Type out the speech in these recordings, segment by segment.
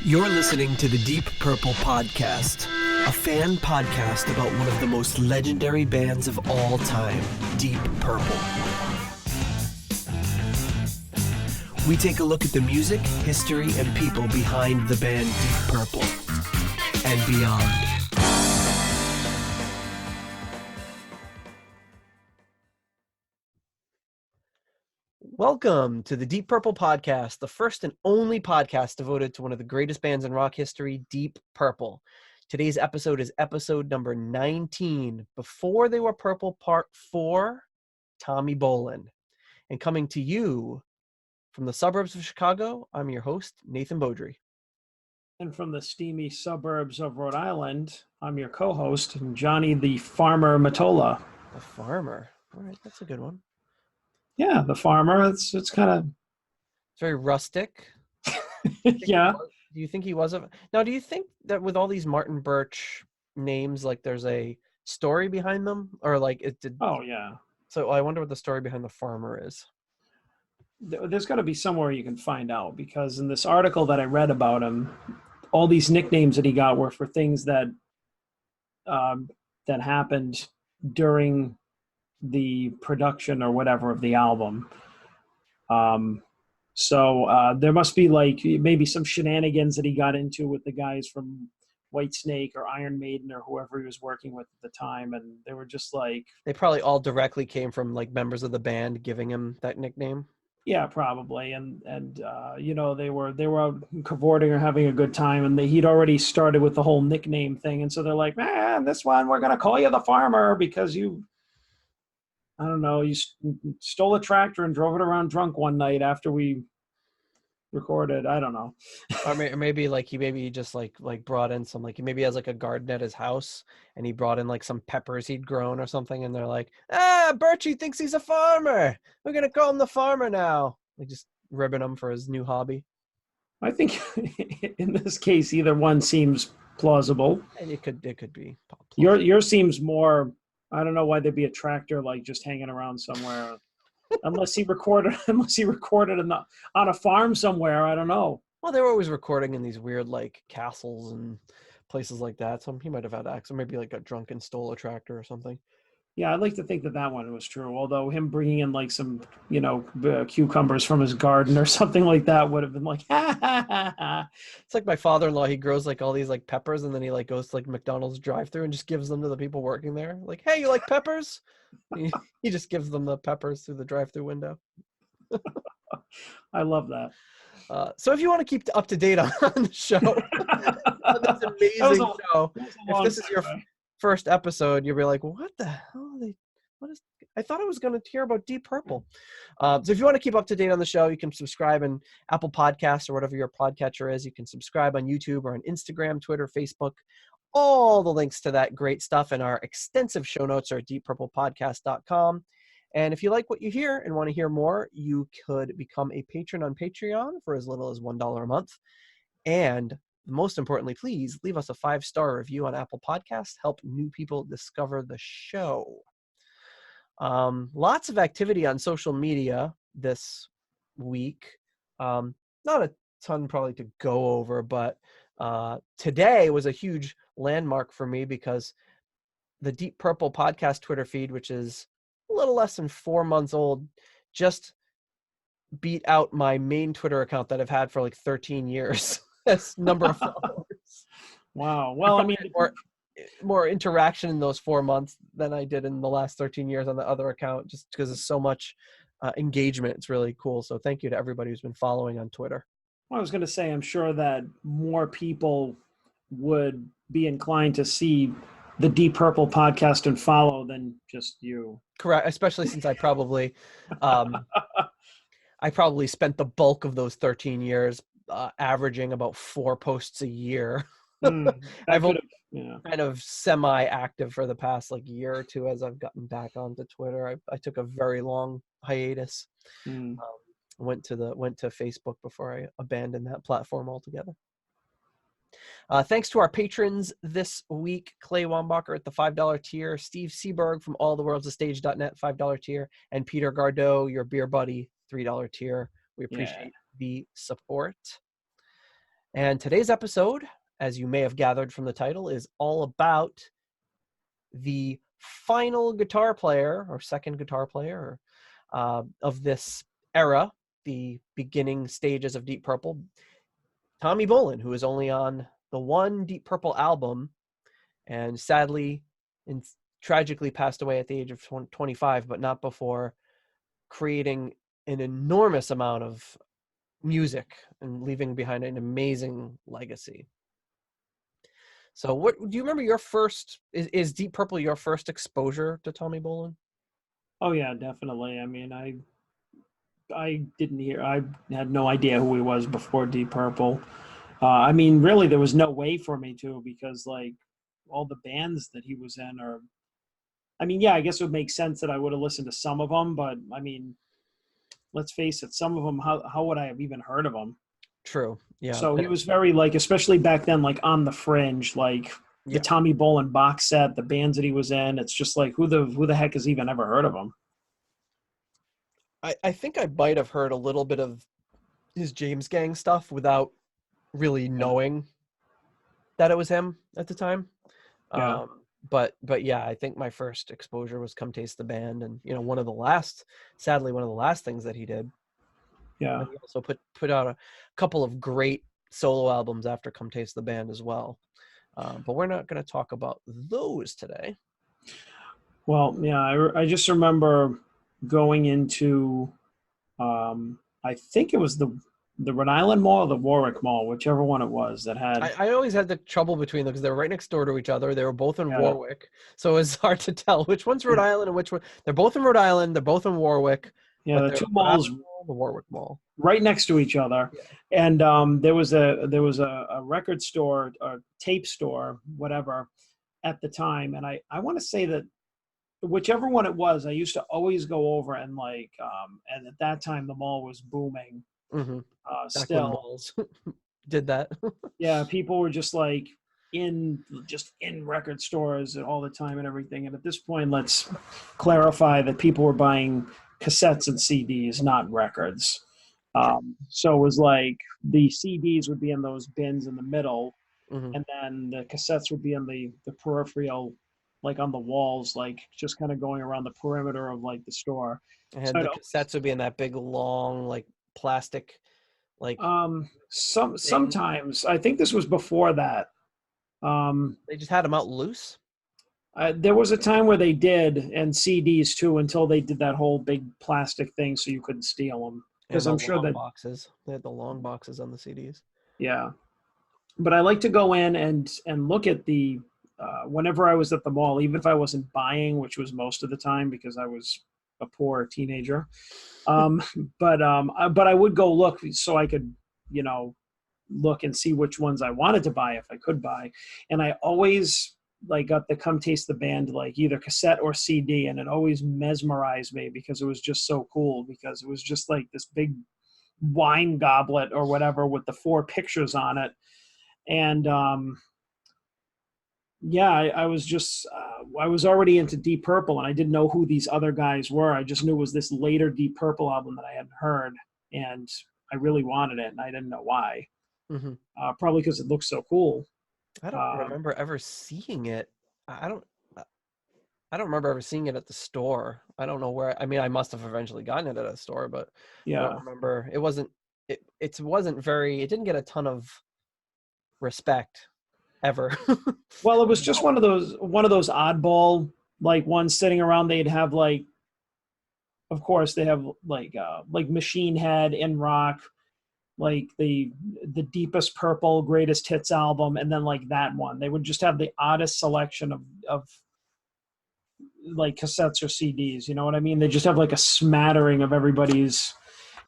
You're listening to the Deep Purple Podcast, a fan podcast about one of the most legendary bands of all time, Deep Purple. We take a look at the music, history, and people behind the band Deep Purple and beyond. Welcome to the Deep Purple Podcast, the first and only podcast devoted to one of the greatest bands in rock history, Deep Purple. Today's episode is episode number 19, Before They Were Purple Part 4, Tommy Bolin. And coming to you from the suburbs of Chicago, I'm your host, Nathan Beaudry. And from the steamy suburbs of Rhode Island, I'm your co-host, Johnny the Farmer Matola. The Farmer. All right, that's a good one. Yeah, the Farmer. It's kind of... It's very rustic. Yeah. Do you think he was? Now, do you think that with all these Martin Birch names, like there's a story behind them? Or like it did... Oh, yeah. So I wonder what the story behind the Farmer is. There's got to be somewhere you can find out, because in this article that I read about him, all these nicknames that he got were for things that that happened during the production or whatever of the album. So there must be like maybe some shenanigans that he got into with the guys from Whitesnake or Iron Maiden or whoever he was working with at the time, and they were just like... They probably all directly came from like members of the band giving him that nickname. Yeah, probably, and you know, they were out cavorting or having a good time, and he'd already started with the whole nickname thing, and so they're like, man, this one we're gonna call you the Farmer because you, I don't know, you stole a tractor and drove it around drunk one night after we recorded. I don't know. Or maybe like he just like brought in some, like he maybe has like a garden at his house and he brought in like some peppers he'd grown or something, and they're like, Birchie thinks he's a farmer, we're gonna call him the Farmer now. Like just ribbing him for his new hobby. I think in this case either one seems plausible. And it could be plausible. Yours seems more... I don't know why there'd be a tractor like just hanging around somewhere. Unless he recorded on a farm somewhere. I don't know. Well, they were always recording in these weird like castles and places like that. So he might have had access. Maybe like got drunk and stole a tractor or something. Yeah, I'd like to think that one was true. Although him bringing in like some, you know, cucumbers from his garden or something like that would have been like, ha ha ha ha. It's like my father-in-law. He grows like all these like peppers, and then he like goes to like McDonald's drive-through and just gives them to the people working there. Like, hey, you like peppers? He just gives them the peppers through the drive-through window. I love that. So if you want to keep up to date on the show, this amazing show, if this is your first episode, you'll be like, what the hell are they? I thought I was going to hear about Deep Purple. So if you want to keep up to date on the show, you can subscribe on Apple Podcasts or whatever your podcatcher is. You can subscribe on YouTube or on Instagram, Twitter, Facebook. All the links to that great stuff and our extensive show notes are at deeppurplepodcast.com. And if you like what you hear and want to hear more, you could become a patron on Patreon for as little as $1 a month. And most importantly, please leave us a 5-star review on Apple Podcasts. Help new people discover the show. Lots of activity on social media this week. Not a ton probably to go over, but today was a huge landmark for me because the Deep Purple Podcast Twitter feed, which is a little less than 4 months old, just beat out my main Twitter account that I've had for like 13 years. That's number of followers. Wow. Well, I mean, more interaction in those 4 months than I did in the last 13 years on the other account, just because there's so much engagement. It's really cool. So thank you to everybody who's been following on Twitter. I was going to say, I'm sure that more people would be inclined to see the Deep Purple podcast and follow than just you. Correct. Especially since I probably spent the bulk of those 13 years averaging about 4 posts a year. I've only kind of semi-active for the past like year or two as I've gotten back onto Twitter. I took a very long hiatus. Went to Facebook before I abandoned that platform altogether. Thanks to our patrons this week: Clay Wambacher at the $5 tier, Steve Seberg from alltheworldsastage.net $5 tier, and Peter Gardeau, your beer buddy, $3 tier. We appreciate the support. And today's episode, as you may have gathered from the title, is all about the final guitar player or second guitar player of this era, the beginning stages of Deep Purple, Tommy Bolin, who is only on the one Deep Purple album and sadly and tragically passed away at the age of 25, but not before creating an enormous amount of music and leaving behind an amazing legacy. So what do you remember your first, is Deep Purple your first exposure to Tommy Bolin? Oh yeah, definitely. I mean, I didn't hear, I had no idea who he was before Deep Purple. I mean, really, there was no way for me to, because like all the bands that he was in are, I mean, yeah, I guess it would make sense that I would have listened to some of them, but I mean, let's face it, some of them, how would I have even heard of them? True. Yeah. So he was very like, especially back then, like on the fringe, like the Tommy Bolin box set, the bands that he was in. It's just like, who the heck has even ever heard of him? I think I might have heard a little bit of his James Gang stuff without really knowing that it was him at the time. Yeah. But yeah, I think my first exposure was Come Taste the Band, and sadly one of the last things that he did. Yeah. And he also put out a couple of great solo albums after Come Taste the Band as well. But we're not going to talk about those today. Well, yeah, I just remember going into, I think it was the Rhode Island Mall or the Warwick Mall, whichever one it was that had. I always had the trouble between them because they were right next door to each other. They were both in Warwick, so it's hard to tell which one's Rhode Island and which one. They're both in Rhode Island. They're both in Warwick. Yeah, the two malls, the Warwick Mall, right next to each other. Yeah. And there was a record store or tape store, whatever, at the time. And I want to say that whichever one it was, I used to always go over and like, and at that time the mall was booming. Mm-hmm. Still malls did that. Yeah, people were just like in record stores all the time and everything. And at this point, let's clarify that people were buying cassettes and CDs, not records. So it was like the CDs would be in those bins in the middle, and then the cassettes would be in the peripheral, like on the walls, like just kind of going around the perimeter of like the store. And so the cassettes would be in that big long like plastic, like sometimes I think this was before that. They just had them out loose. There was a time where they did, and CDs too, until they did that whole big plastic thing so you couldn't steal them. Because I'm sure that boxes, they had the long boxes on the CDs. Yeah, but I like to go in and look at the whenever I was at the mall, even if I wasn't buying, which was most of the time because I was a poor teenager. But I would go look so I could, look and see which ones I wanted to buy if I could buy. And I always like got the Come Taste the Band, like either cassette or CD. And it always mesmerized me because it was just so cool, because it was just like this big wine goblet or whatever with the 4 pictures on it. And, yeah, I was just, I was already into Deep Purple and I didn't know who these other guys were. I just knew it was this later Deep Purple album that I hadn't heard, and I really wanted it and I didn't know why. Probably because it looks so cool. I don't remember ever seeing it. I don't remember ever seeing it at the store. I don't know where. I mean, I must have eventually gotten it at a store, but yeah, I don't remember. It wasn't very. It didn't get a ton of respect ever. Well, it was just one of those oddball like ones sitting around. They'd have like, of course, they have like Machine Head in rock, like the Deepest Purple Greatest Hits album, and then like that one. They would just have the oddest selection of like cassettes or CDs. You know what I mean? They just have like a smattering of everybody's.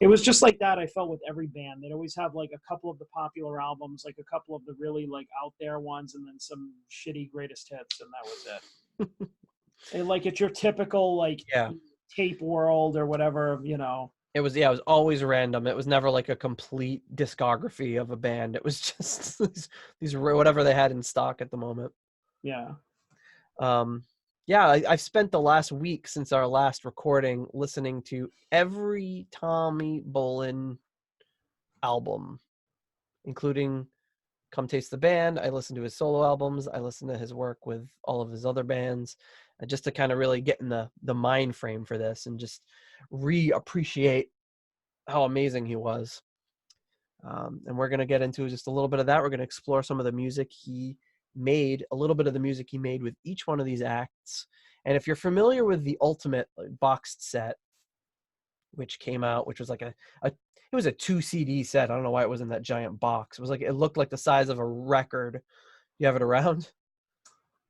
It was just like that, I felt, with every band. They'd always have like a couple of the popular albums, like a couple of the really like out there ones, and then some shitty greatest hits, and that was it. And like it's your typical like tape world or whatever, It was always random. It was never like a complete discography of a band. It was just these whatever they had in stock at the moment. Yeah. I've spent the last week since our last recording listening to every Tommy Bolin album including Come Taste the Band. I listened to his solo albums. I listened to his work with all of his other bands, just to kind of really get in the mind frame for this and just reappreciate how amazing he was. And we're going to get into just a little bit of that. We're going to explore some of the music he made, a little bit of the music he made with each one of these acts. And if you're familiar with the Ultimate boxed set, which came out, which was like it was a 2 CD set. I don't know why it was in that giant box. It looked like the size of a record. You have it around?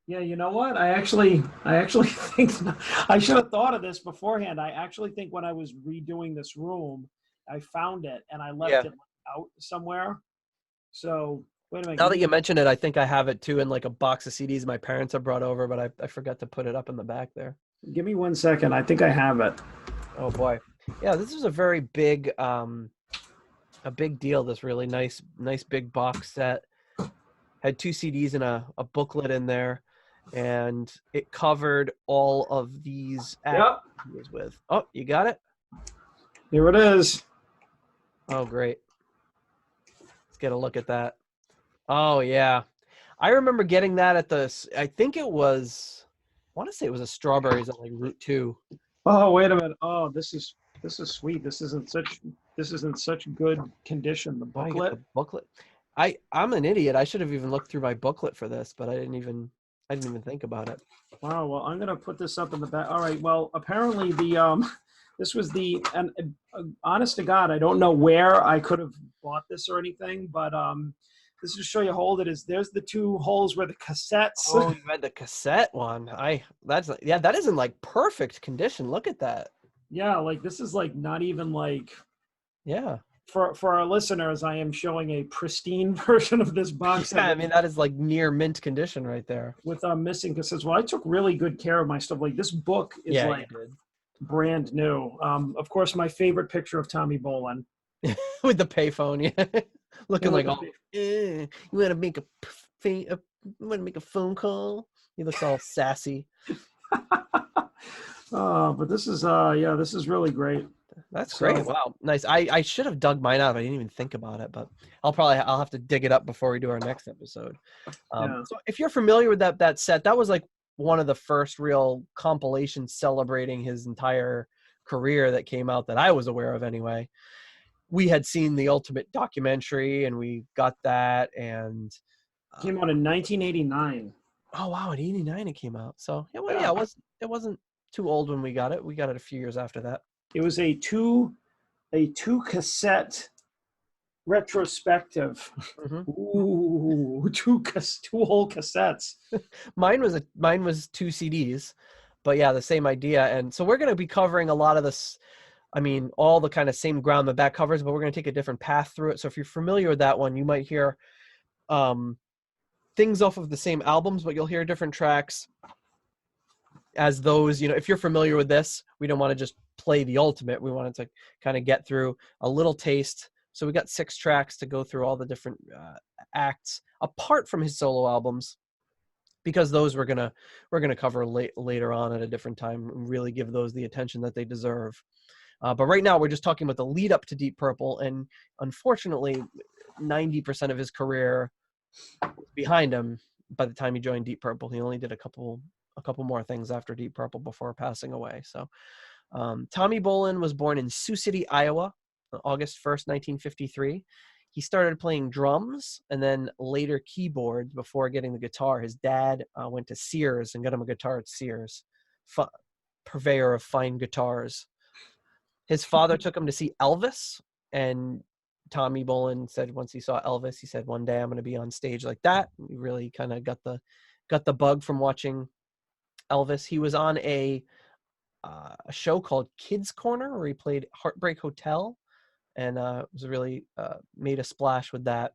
Yeah, you know what? I actually think I should have thought of this beforehand. I actually think when I was redoing this room, I found it and I left it out somewhere. So wait a minute. Now that you mention it, I think I have it too in like a box of CDs my parents have brought over, but I forgot to put it up in the back there. Give me 1 second. I think I have it. Oh boy. Yeah, this is a very big a big deal. This really nice big box set. Had 2 CDs and a booklet in there, and it covered all of these acts he was with. Oh, you got it? Here it is. Oh, great. Let's get a look at that. Oh, yeah. I remember getting that at I want to say it was a Strawberries at like Route 2. Oh, wait a minute. Oh, this is sweet. This is in such good condition. The booklet. The booklet. I'm an idiot. I should have even looked through my booklet for this, but I didn't even think about it. Wow. Well, I'm gonna put this up in the back. All right. Well, apparently this was honest to God, I don't know where I could have bought this or anything, but this is to show you how old it is. There's the 2 holes where the cassettes. Oh, you had the cassette one. That is in like perfect condition. Look at that. Yeah, like this is like not even like. Yeah. For our listeners, I am showing a pristine version of this box. Yeah, I mean that is like near mint condition right there. With missing cassettes. Well, I took really good care of my stuff. Like this book is brand new. Of course, my favorite picture of Tommy Bolin with the payphone, yeah, looking like you want to make a phone call. He looks all sassy. But this is this is really great. That's great. Wow, nice. I should have dug mine out. I didn't even think about it, but I'll have to dig it up before we do our next episode. So if you're familiar with that set, that was like one of the first real compilations celebrating his entire career that came out that I was aware of anyway. We had seen the Ultimate documentary and we got that, and came out in 1989. Oh wow, in 89 it came out. So it wasn't too old when we got it. We got it a few years after that. It was a two cassette retrospective. Mm-hmm. Ooh, two whole cassettes. Mine was 2 CDs, but yeah, the same idea. And so we're going to be covering a lot of this. I mean, all the kind of same ground the back covers, but we're going to take a different path through it. So if you're familiar with that one, you might hear things off of the same albums, but you'll hear different tracks as those. If you're familiar with this, we don't want to just play the Ultimate. We wanted to kind of get through a little taste. So we got 6 tracks to go through all the different acts apart from his solo albums, because those we're gonna cover later on at a different time and really give those the attention that they deserve. But right now we're just talking about the lead up to Deep Purple, and unfortunately 90% of his career behind him by the time he joined Deep Purple. He only did a couple more things after Deep Purple before passing away. So Tommy Bolin was born in Sioux City, Iowa, on August 1st, 1953. He started playing drums and then later keyboards before getting the guitar. His dad went to Sears and got him a guitar at Sears, purveyor of fine guitars. His father took him to see Elvis, and Tommy Bolin said once he saw Elvis, he said, one day I'm going to be on stage like that. He really kind of got the bug from watching Elvis. He was on a show called Kids Corner where he played Heartbreak Hotel, and was really made a splash with that.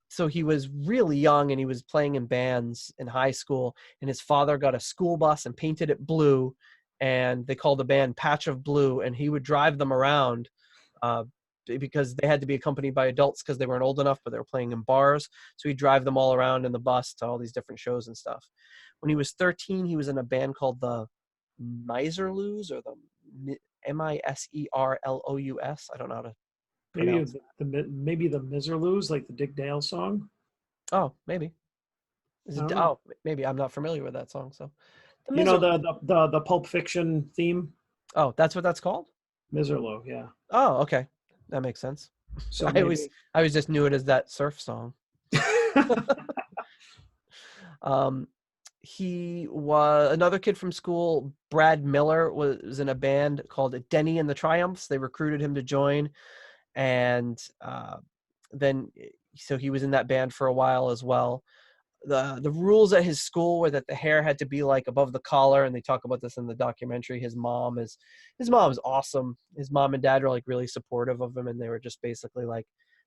So he was really young, and he was playing in bands in high school, and his father got a school bus and painted it blue, and they called the band Patch of Blue, and he would drive them around because they had to be accompanied by adults because they weren't old enough, but they were playing in bars. So he'd drive them all around in the bus to all these different shows and stuff. When he was 13, he was in a band called the Misirlous, or the Miserlous. I don't know how to pronounce. Maybe the Misirlous, like the Dick Dale song. Oh, maybe. Is I it? don't know. Oh, maybe I'm not familiar with that song. So, the You know Misirlou. the Pulp Fiction theme, Oh, that's what that's called. Misirlou. Yeah. Oh, okay, that makes sense. So I always, maybe. I always just knew it as that surf song. Um, he was another kid from school. Brad Miller was in a band called Denny and the Triumphs. They recruited him to join, and then so he was in that band for a while as well. The rules at his school were that the hair had to be like above the collar, and they talk about this in the documentary. His mom is awesome. His mom and dad are like really supportive of him, and they were just basically like,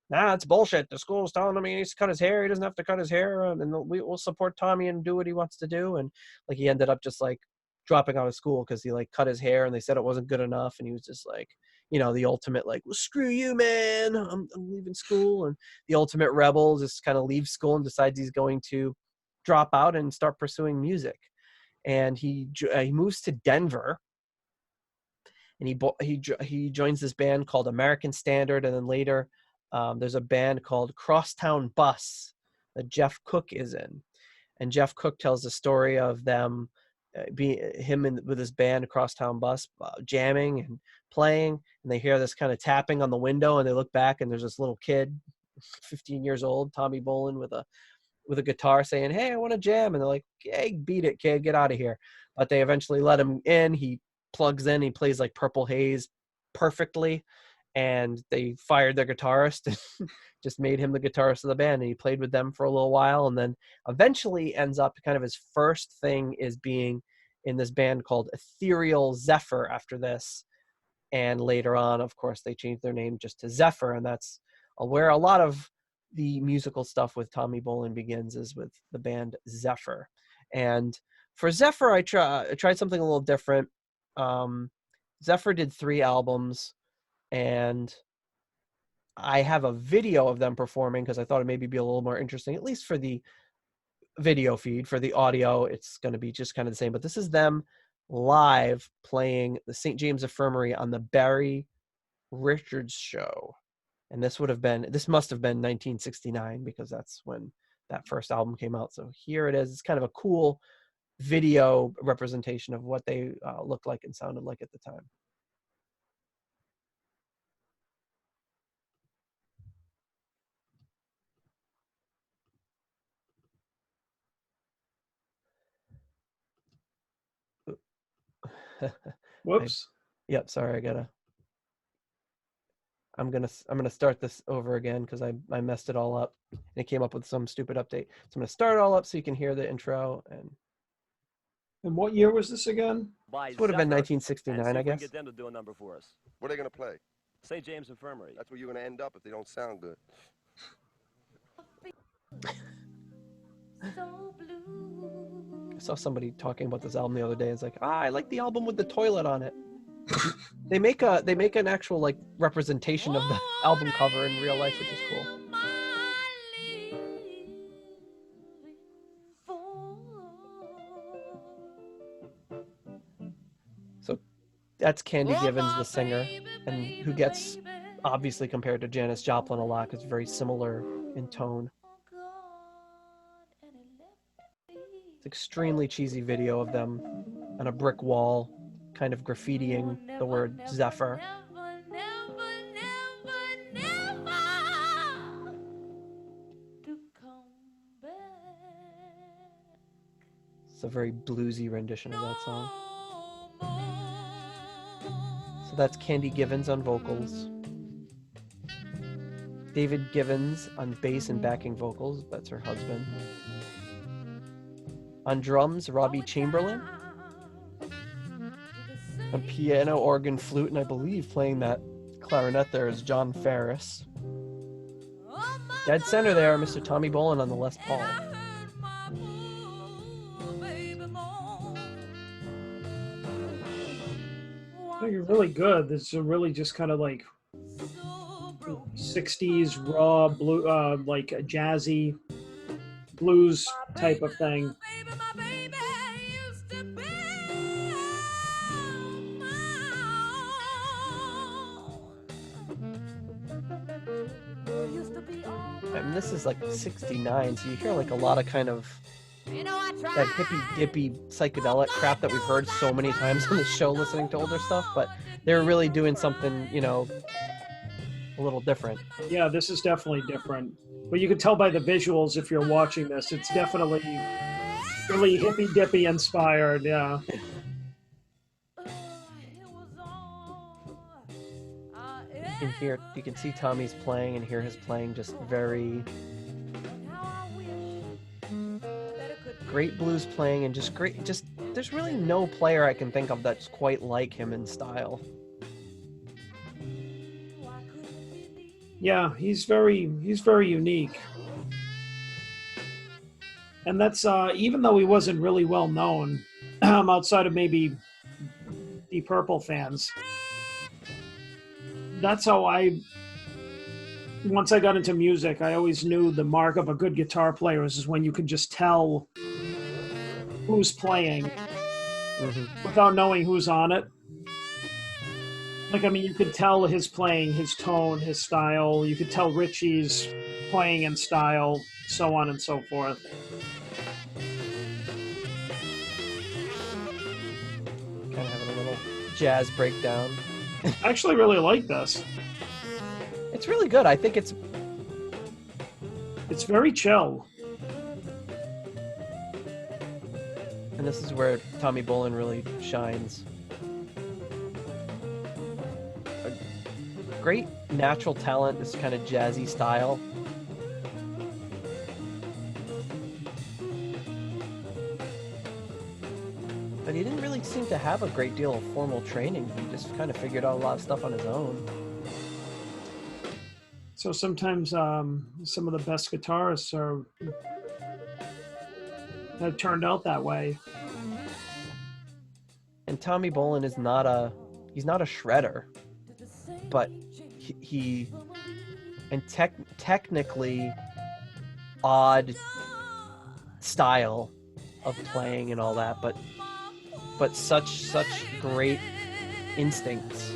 nah, it's bullshit. The school's telling him he needs to cut his hair. He doesn't have to cut his hair, and we'll support Tommy and do what he wants to do. And like he ended up just like dropping out of school because he like cut his hair, and they said it wasn't good enough, and he was just like, the ultimate like, well, screw you, man. I'm leaving school. And the ultimate rebel just kind of leaves school and decides he's going to drop out and start pursuing music. And he moves to Denver, and he joins this band called American Standard, and then later there's a band called Crosstown Bus that Jeff Cook is in. And Jeff Cook tells the story of them with his band Crosstown Bus jamming and playing, and they hear this kind of tapping on the window, and they look back, and there's this little kid, 15 years old, Tommy Bolin, with a guitar saying, "Hey, I want to jam." And they're like, "Hey, beat it, kid, get out of here." But they eventually let him in. He plugs in, he plays like Purple Haze perfectly, and they fired their guitarist and just made him the guitarist of the band. And he played with them for a little while, and then eventually ends up kind of his first thing is being in this band called Ethereal Zephyr after this. And later on, of course, they changed their name just to Zephyr, and that's where a lot of the musical stuff with Tommy Bolin begins, is with the band Zephyr. And for Zephyr, I tried something a little different. Zephyr did 3 albums, and I have a video of them performing because I thought it maybe be a little more interesting, at least for the video feed. For the audio, it's going to be just kind of the same. But this is them live playing the St. James Infirmary on the Barry Richards show. And this must have been 1969, because that's when that first album came out. So here it is. It's kind of a cool video representation of what they looked like and sounded like at the time. Whoops. Yep, sorry, I'm gonna start this over again because I messed it all up and it came up with some stupid update. So I'm gonna start it all up so you can hear the intro. And what year was this again? This would have been 1969, I guess. Get them to do a number for us. What are they gonna play? St. James Infirmary. That's where you're gonna end up if they don't sound good. I saw somebody talking about this album the other day. It's like, I like the album with the toilet on it. They make an actual like representation of the album cover in real life, which is cool. So that's Candy Givens, the singer, and who gets obviously compared to Janis Joplin a lot because it's very similar in tone. It's extremely cheesy video of them on a brick wall, kind of graffitiing the word Zephyr. It's a very bluesy rendition of that song. So that's Candy Givens on vocals. David Givens on bass and backing vocals. That's her husband. On drums, Robbie Chamberlain. On piano, organ, flute, and I believe playing that clarinet there is John Ferris. Dead center there, Mr. Tommy Bolin on the Les Paul. Oh, you're really good. This is really just kind of like 60s raw blue, like a jazzy blues type of thing. I mean, this is like 69, so you hear like a lot of kind of that hippy-dippy psychedelic crap that we've heard so many times on the show listening to older stuff, but they're really doing something, you know, a little different. Yeah, this is definitely different. But you can tell by the visuals if you're watching this, it's definitely really hippy-dippy inspired, yeah. You can see Tommy's playing and hear his playing just very great blues playing and just there's really no player I can think of that's quite like him in style. Yeah, he's very unique. And that's even though he wasn't really well known outside of maybe Deep Purple fans. That's how once I got into music, I always knew the mark of a good guitar player is when you could just tell who's playing without knowing who's on it. Like, I mean, you could tell his playing, his tone, his style. You could tell Richie's playing and style, so on and so forth. Kind of having a little jazz breakdown. I actually really like this. It's really good. I think it's very chill. And this is where Tommy Bolin really shines. A great natural talent, this kind of jazzy style. But he didn't really seem to have a great deal of formal training. He just kind of figured out a lot of stuff on his own. So sometimes some of the best guitarists have turned out that way. And Tommy Bolin is he's not a shredder, but he technically odd style of playing and all that, but such great instincts.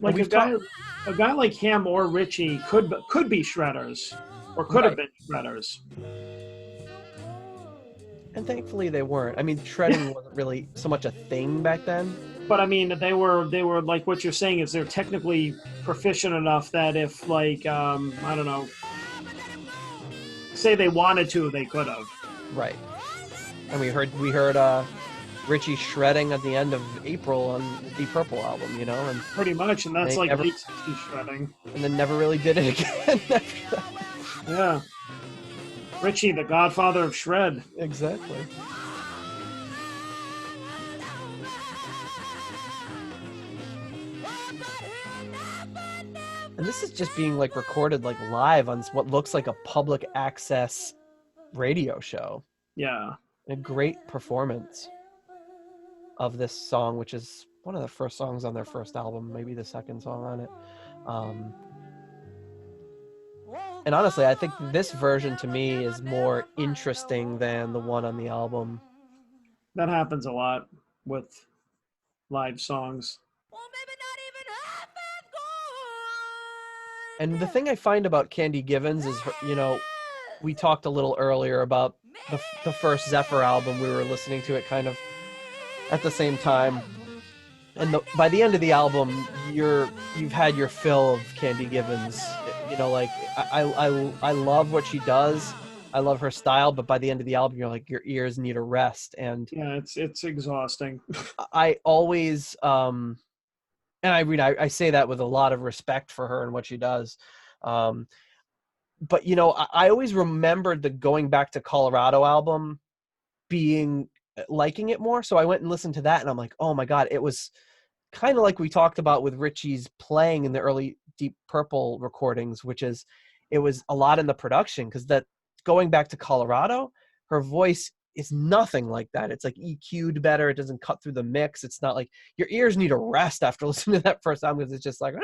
Like a guy like him or Richie could be shredders, or could have been shredders. And thankfully they weren't. I mean, shredding wasn't really so much a thing back then. But I mean, they were like, what you're saying is they're technically proficient enough that if, like, I don't know, say they wanted to, they could have. Right. And we heard Richie shredding at the end of April on the Deep Purple album, you know, and pretty much, and that's like late 60s shredding. And then never really did it again after that. Yeah. Richie, the godfather of shred. Exactly. And this is just being like recorded like live on what looks like a public access radio show. Yeah. A great performance of this song, which is one of the first songs on their first album, maybe the second song on it. And honestly, I think this version to me is more interesting than the one on the album. That happens a lot with live songs. And the thing I find about Candy Givens is, you know, we talked a little earlier about the first Zephyr album. We were listening to it kind of at the same time. And by the end of the album, you've had your fill of Candy Givens. You know, like I love what she does. I love her style, but by the end of the album, you're like, your ears need a rest. And yeah, it's exhausting. I always and I mean I say that with a lot of respect for her and what she does. But you know, I always remembered the Going Back to Colorado album liking it more. So I went and listened to that and I'm like, oh my God, it was kind of like we talked about with Richie's playing in the early Deep Purple recordings, which is, it was a lot in the production, because that Going Back to Colorado, her voice is nothing like that. It's like EQ'd better. It doesn't cut through the mix. It's not like your ears need a rest after listening to that first album, because it's just like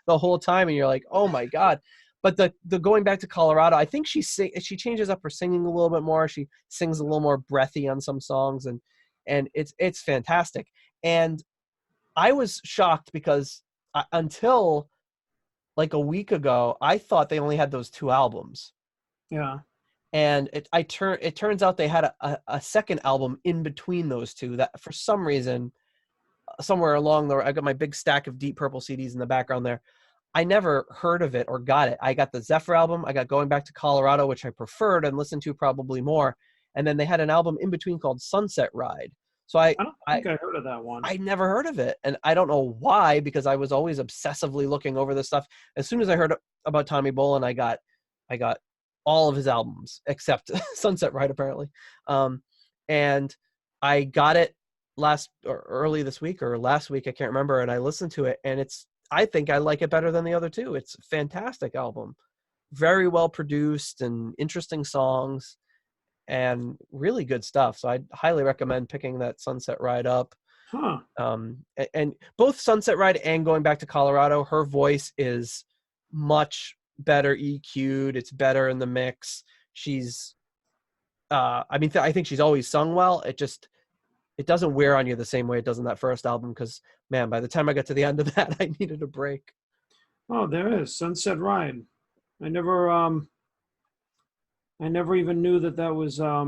the whole time. And you're like, oh my God. But the Going Back to Colorado, I think she changes up her singing a little bit more. She sings a little more breathy on some songs, and it's fantastic. And I was shocked because until like a week ago, I thought they only had those 2 albums. Yeah. And it turns out they had a second album in between those 2 that for some reason, somewhere along the, I got my big stack of Deep Purple CDs in the background there. I never heard of it or got it. I got the Zephyr album. I got Going Back to Colorado, which I preferred and listened to probably more. And then they had an album in between called Sunset Ride. So I don't think I heard of that one. I never heard of it. And I don't know why, because I was always obsessively looking over this stuff. As soon as I heard about Tommy Bolin, I got all of his albums except Sunset Ride, apparently. And I got it early this week or last week, I can't remember. And I listened to it, and I think I like it better than the other 2. It's a fantastic album. Very well produced and interesting songs and really good stuff. So I'd highly recommend picking that Sunset Ride up. Huh. And both Sunset Ride and Going Back to Colorado, her voice is much better EQ'd. It's better in the mix. She's, I think she's always sung well. It doesn't wear on you the same way it does in that first album. Because man, by the time I got to the end of that, I needed a break. Oh, there is Sunset Ride. I never even knew that was. I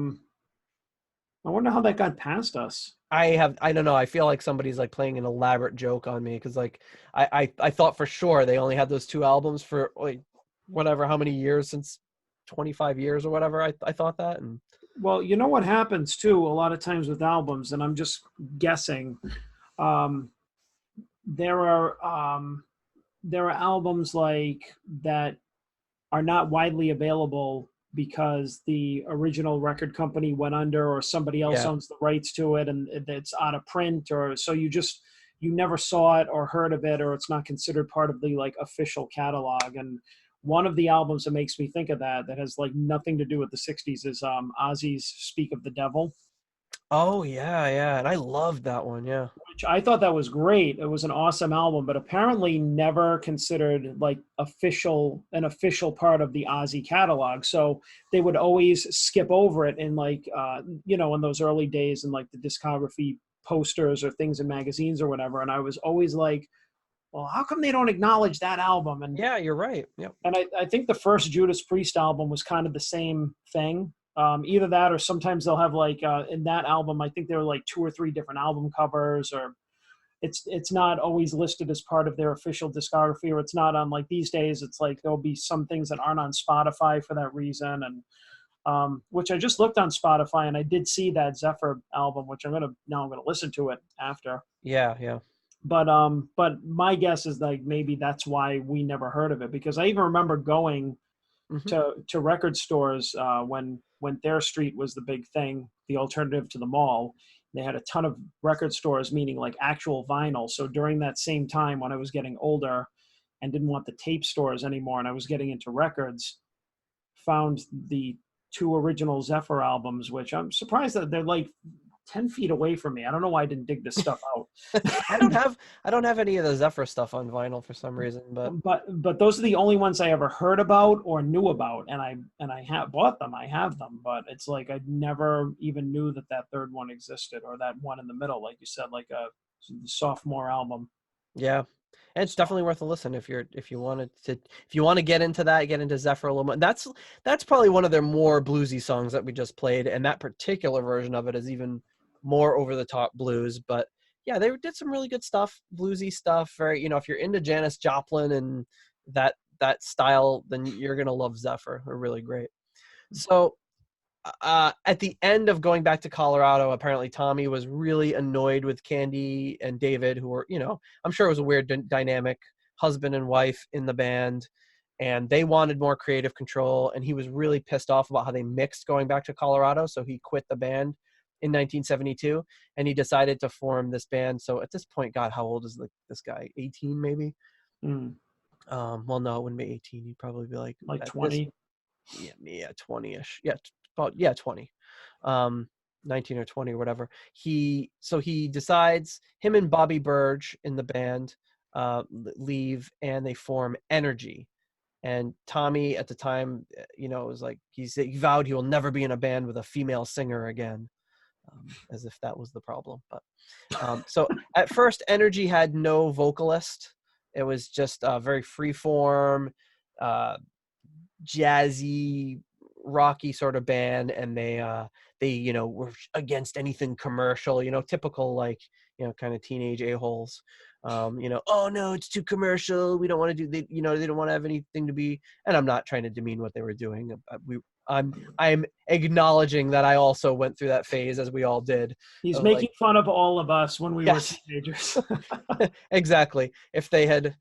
wonder how that got past us. I don't know. I feel like somebody's like playing an elaborate joke on me, because like I thought for sure they only had those 2 albums for like whatever, how many years, since 25 years or whatever. I thought that. And well, you know what happens too a lot of times with albums, and I'm just guessing. There are albums like that are not widely available because the original record company went under, or somebody else owns the rights to it, and it's out of print, or so you never saw it or heard of it, or it's not considered part of the like official catalog. And one of the albums that makes me think of that has like nothing to do with the 60s is Ozzy's Speak of the Devil. oh yeah, and I loved that one. Yeah, Which I thought that was great. It was an awesome album, but apparently never considered like an official part of the Ozzy catalog. So they would always skip over it in like, in those early days in like the discography posters or things in magazines or whatever. And I was always like, well, how come they don't acknowledge that album? And yeah, you're right. Yep. And I think the first Judas Priest album was kind of the same thing. Either that, or sometimes they'll have like in that album, I think there were like 2 or 3 different album covers, or it's not always listed as part of their official discography, or it's not on like these days. It's like there'll be some things that aren't on Spotify for that reason, and which I just looked on Spotify and I did see that Zephyr album, which I'm gonna listen to it after. Yeah. But my guess is like maybe that's why we never heard of it, because I even remember going to record stores when Thayer Street was the big thing, the alternative to the mall. They had a ton of record stores, meaning like actual vinyl. So during that same time when I was getting older and didn't want the tape stores anymore and I was getting into records, found the 2 original Zephyr albums, which I'm surprised that they're like 10 feet away from me. I don't know why I didn't dig this stuff out. I don't have any of the Zephyr stuff on vinyl for some reason, but those are the only ones I ever heard about or knew about, and I have bought them. I have them, but it's like I never even knew that third one existed, or that one in the middle, like you said, like a sophomore album. Yeah. And it's definitely worth a listen if you want to get into Zephyr a little more. That's probably one of their more bluesy songs that we just played, and that particular version of it is even more over the top blues. But yeah, they did some really good stuff, bluesy stuff. Very, if you're into Janis Joplin and that style, then you're gonna love Zephyr. They're really great. So at the end of Going Back to Colorado, apparently Tommy was really annoyed with Candy and David, who were, I'm sure it was a weird dynamic, husband and wife in the band, and they wanted more creative control, and he was really pissed off about how they mixed Going Back to Colorado, so he quit the band in 1972, and he decided to form this band. So at this point, God, how old is this guy? 18 maybe? Well, no, it wouldn't be 18. He'd probably be like 20. Yeah, 20-ish. Yeah, 20. 19 or 20 or whatever. He decides, him and Bobby Burge in the band leave, and they form Energy. And Tommy at the time, was like, he vowed he will never be in a band with a female singer again. As if that was the problem. But so at first, Energy had no vocalist. It was just a very freeform, jazzy, rocky sort of band, and they were against anything commercial, typical, like, kind of teenage a-holes. Oh no, it's too commercial, we don't want to do, they don't want to have anything to be, and I'm not trying to demean what they were doing. I'm acknowledging that I also went through that phase, as we all did. He's making fun of all of us when we were teenagers. Exactly. If they had,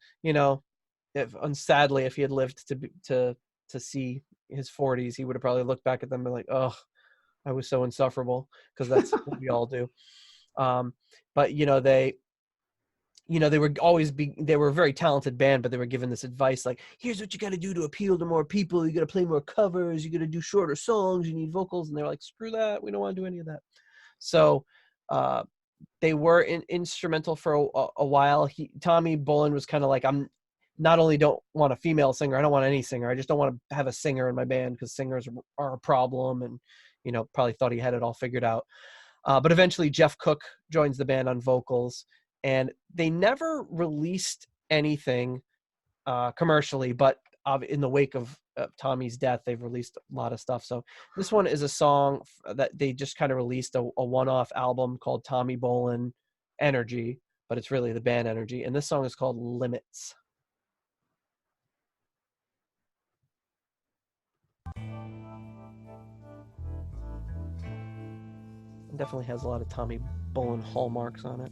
sadly, if he had lived to see his 40s, he would have probably looked back at them and been like, oh, I was so insufferable, because that's what we all do. But they were a very talented band, but they were given this advice like, here's what you got to do to appeal to more people. You got to play more covers. You got to do shorter songs. You need vocals. And they're like, screw that. We don't want to do any of that. So they were instrumental for a while. Tommy Bolin was kind of like, I'm not only don't want a female singer, I don't want any singer. I just don't want to have a singer in my band, because singers are a problem. And, probably thought he had it all figured out. But eventually Jeff Cook joins the band on vocals, and they never released anything commercially, but in the wake of Tommy's death, they've released a lot of stuff. So this one is a song that they just kind of released a one-off album called Tommy Bolin Energy, but it's really the band Energy. And this song is called Limits. It definitely has a lot of Tommy Bolin hallmarks on it.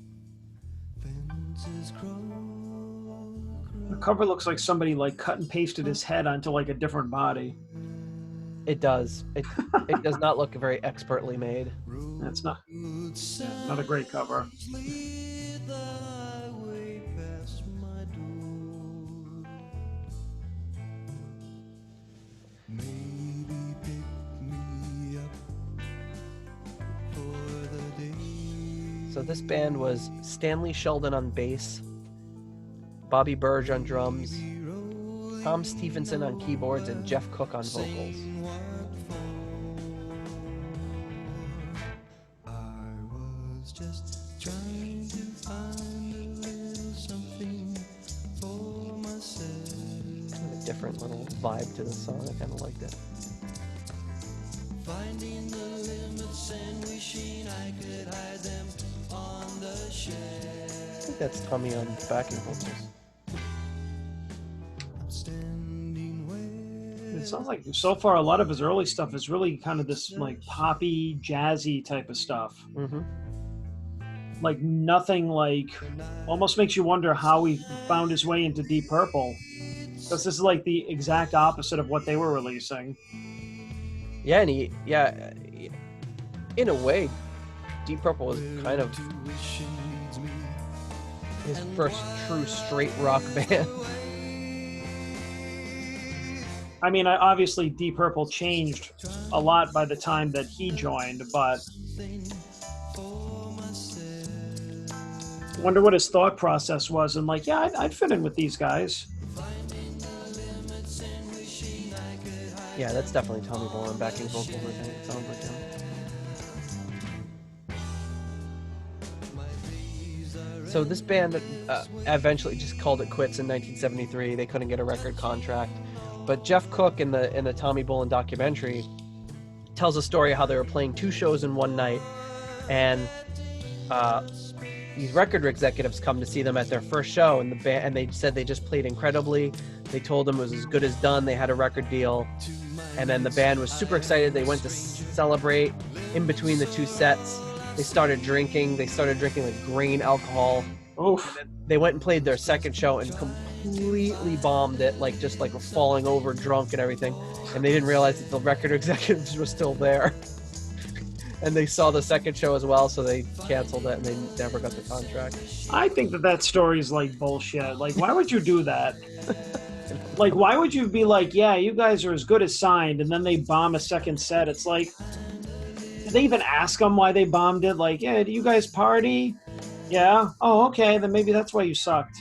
The cover looks like somebody like cut and pasted his head onto like a different body. It does. It does not look very expertly made. That's not a great cover. So this band was Stanley Sheldon on bass, Bobby Burge on drums, Tom Stevenson on keyboards, and Jeff Cook on vocals. A different little vibe to the song. I kind of liked it. Finding the limits and wishing I could hide them on the shelf. I think that's Tommy on backing vocals. It sounds like so far a lot of his early stuff is really kind of this like poppy, jazzy type of stuff. Mm-hmm. Like nothing, like almost makes you wonder how he found his way into Deep Purple, because this is like the exact opposite of what they were releasing. Yeah, and in a way, Deep Purple was kind of his first true straight rock band. I mean, obviously Deep Purple changed a lot by the time that he joined, but I wonder what his thought process was. And like, yeah, I'd fit in with these guys. Yeah, that's definitely Tommy Bolin backing vocals. I think it sounds like him. So this band eventually just called it quits in 1973. They couldn't get a record contract. But Jeff Cook in the Tommy Bolin documentary tells a story of how they were playing 2 shows in one night, and these record executives come to see them at their first show, and they said they just played incredibly. They told them it was as good as done. They had a record deal, and then the band was super excited. They went to celebrate. In between the 2 sets, they started drinking. They started drinking like grain alcohol. Oof. They went and played their second show and completely bombed it, like just like falling over drunk and everything. And they didn't realize that the record executives were still there. And they saw the second show as well, so they canceled it and they never got the contract. I think that story is like bullshit. Like, why would you do that? Like, why would you be like, yeah, you guys are as good as signed, and then they bomb a second set? It's like, did they even ask them why they bombed it? Like, yeah, do you guys party? Yeah? Oh, okay, then maybe that's why you sucked.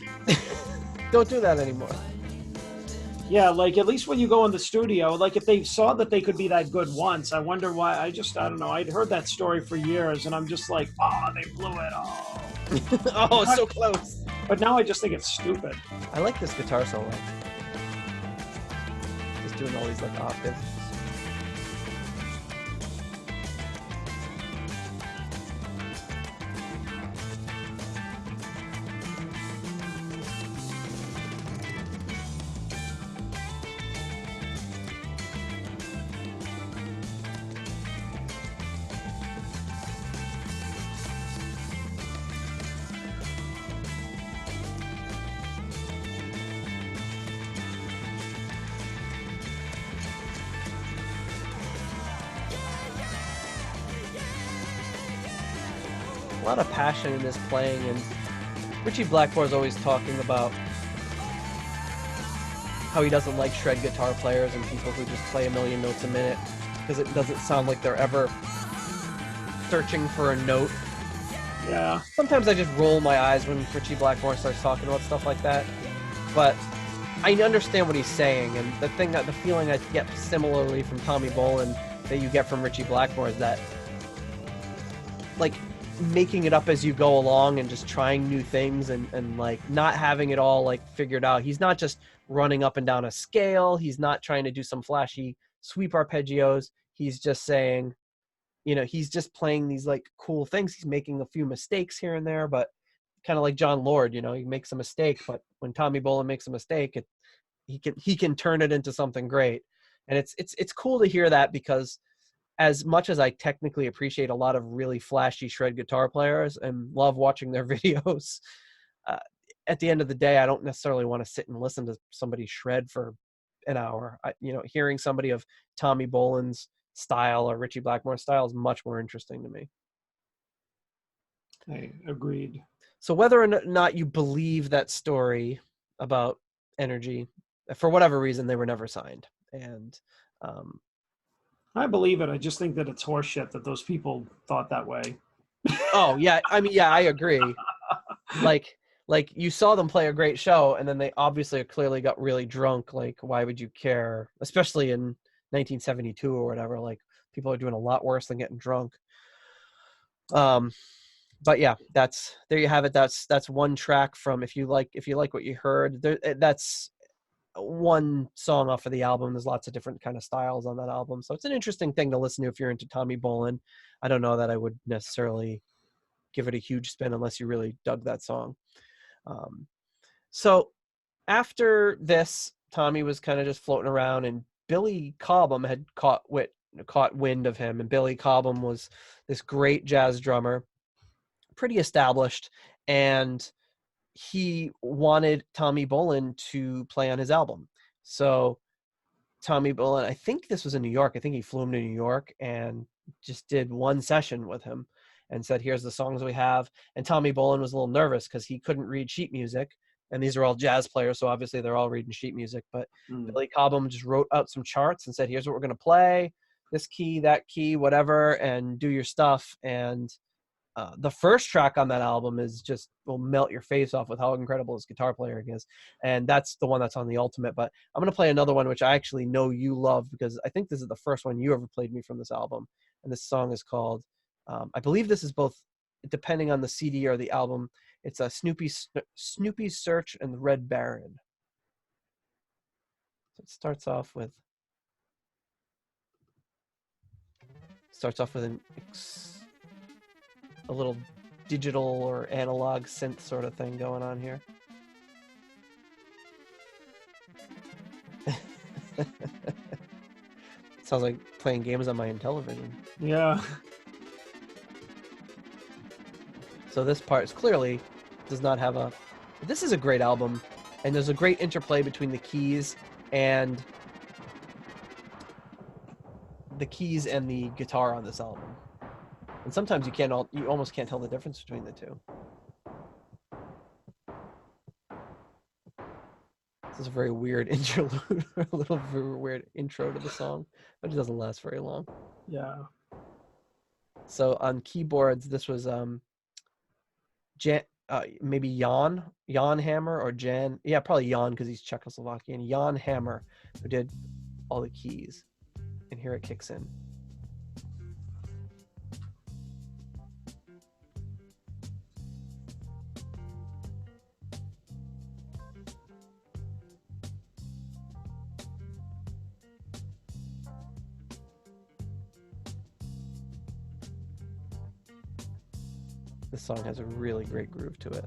Don't do that anymore. Yeah, like, at least when you go in the studio, like, if they saw that they could be that good once, I wonder why. I don't know. I'd heard that story for years, and I'm just like, oh, they blew it. Oh, oh, so close. But now I just think it's stupid. I like this guitar solo. Just doing all these like octaves. A lot of passion in his playing, and Richie Blackmore's always talking about how he doesn't like shred guitar players and people who just play a million notes a minute because it doesn't sound like they're ever searching for a note. Yeah. Sometimes I just roll my eyes when Richie Blackmore starts talking about stuff like that, but I understand what he's saying, and the feeling I get similarly from Tommy Bolin that you get from Richie Blackmore is that, like, making it up as you go along and just trying new things and like not having it all like figured out. He's not just running up and down a scale. He's not trying to do some flashy sweep arpeggios. He's just saying, you know, he's just playing these like cool things. He's making a few mistakes here and there, but kind of like John Lord, you know, he makes a mistake, but when Tommy Bolin makes a mistake, he can turn it into something great. And it's cool to hear that, because as much as I technically appreciate a lot of really flashy shred guitar players and love watching their videos, at the end of the day, I don't necessarily want to sit and listen to somebody shred for an hour. Hearing somebody of Tommy Bolin's style or Richie Blackmore's style is much more interesting to me. I agreed. So whether or not you believe that story about Energy, for whatever reason, they were never signed. And I believe it. I just think that it's horseshit that those people thought that way. Oh yeah, I mean, yeah, I agree. Like you saw them play a great show, and then they obviously clearly got really drunk. Like, why would you care? Especially in 1972 or whatever. Like, people are doing a lot worse than getting drunk. But yeah, there you have it. That's one track from if you like what you heard. That's one song off of the album. There's lots of different kind of styles on that album, so it's an interesting thing to listen to if you're into Tommy Bolin. I don't know that I would necessarily give it a huge spin unless you really dug that song. So after this, Tommy was kind of just floating around, and Billy Cobham had caught wind of him. And Billy Cobham was this great jazz drummer, pretty established, and he wanted Tommy Bolin to play on his album. So Tommy Bolin, I think this was in New York. I think he flew him to New York and just did one session with him and said, here's the songs we have. And Tommy Bolin was a little nervous because he couldn't read sheet music. And these are all jazz players, so obviously they're all reading sheet music. But Billy Cobham just wrote out some charts and said, here's what we're going to play, this key, that key, whatever, and do your stuff. And the first track on that album will melt your face off with how incredible his guitar playing is. And that's the one that's on the Ultimate. But I'm going to play another one, which I actually know you love, because I think this is the first one you ever played me from this album. And this song is called, I believe this is both, depending on the CD or the album, it's a Snoopy's Search and the Red Baron. So it starts off with a little digital or analog synth sort of thing going on here. Sounds like playing games on my Intellivision. Yeah. So this part is clearly does not have this is a great album, and there's a great interplay between the keys and the guitar on this album. And sometimes you almost can't tell the difference between the two. This is a very weird interlude, a little very weird intro to the song, but it doesn't last very long. Yeah. So on keyboards, this was maybe Jan Hammer or Jan. Yeah, probably Jan because he's Czechoslovakian. Jan Hammer, who did all the keys. And here it kicks in. This song has a really great groove to it.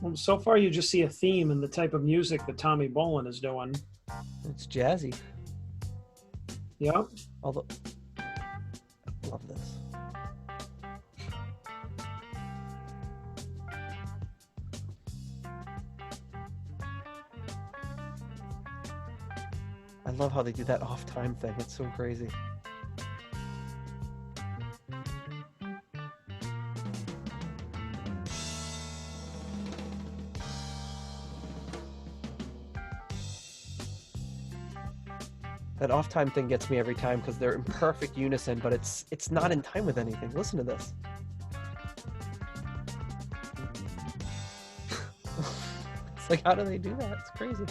Well, so far you just see a theme in the type of music that Tommy Bolin is doing. It's jazzy. Yep. Although, I love this. I love how they do that off-time thing. It's so crazy. That off-time thing gets me every time because they're in perfect unison, but it's not in time with anything. Listen to this. It's like, how do they do that? It's crazy.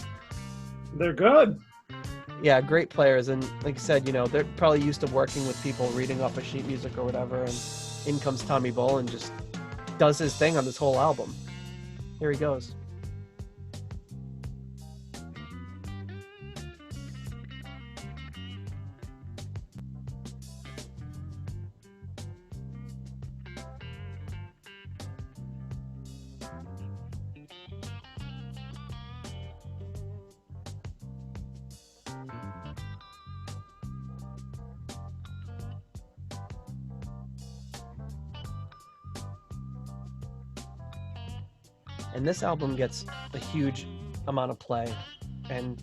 They're good. Yeah, great players, and like I said, you know, they're probably used to working with people reading off of sheet music or whatever, and in comes Tommy Bolin, just does his thing on this whole album. Here he goes. And this album gets a huge amount of play and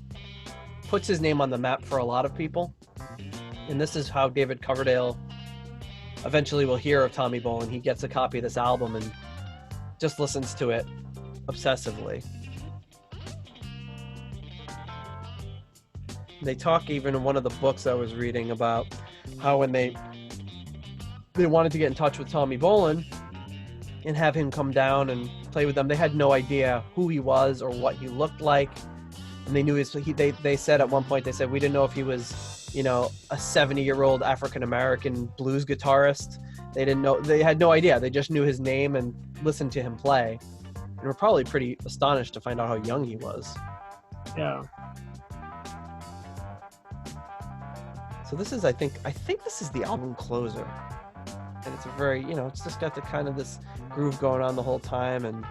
puts his name on the map for a lot of people. And this is how David Coverdale eventually will hear of Tommy Bolin. He gets a copy of this album and just listens to it obsessively. They talk even in one of the books I was reading about how when they wanted to get in touch with Tommy Bolin and have him come down and play with them, they had no idea who he was or what he looked like. And they knew they said at one point, they said, we didn't know if he was, you know, a 70-year-old African-American blues guitarist. They didn't know, they had no idea. They just knew his name and listened to him play. And were probably pretty astonished to find out how young he was. Yeah. So this is, I think this is the album closer. And it's a very, you know, it's just got the kind of this groove going on the whole time, and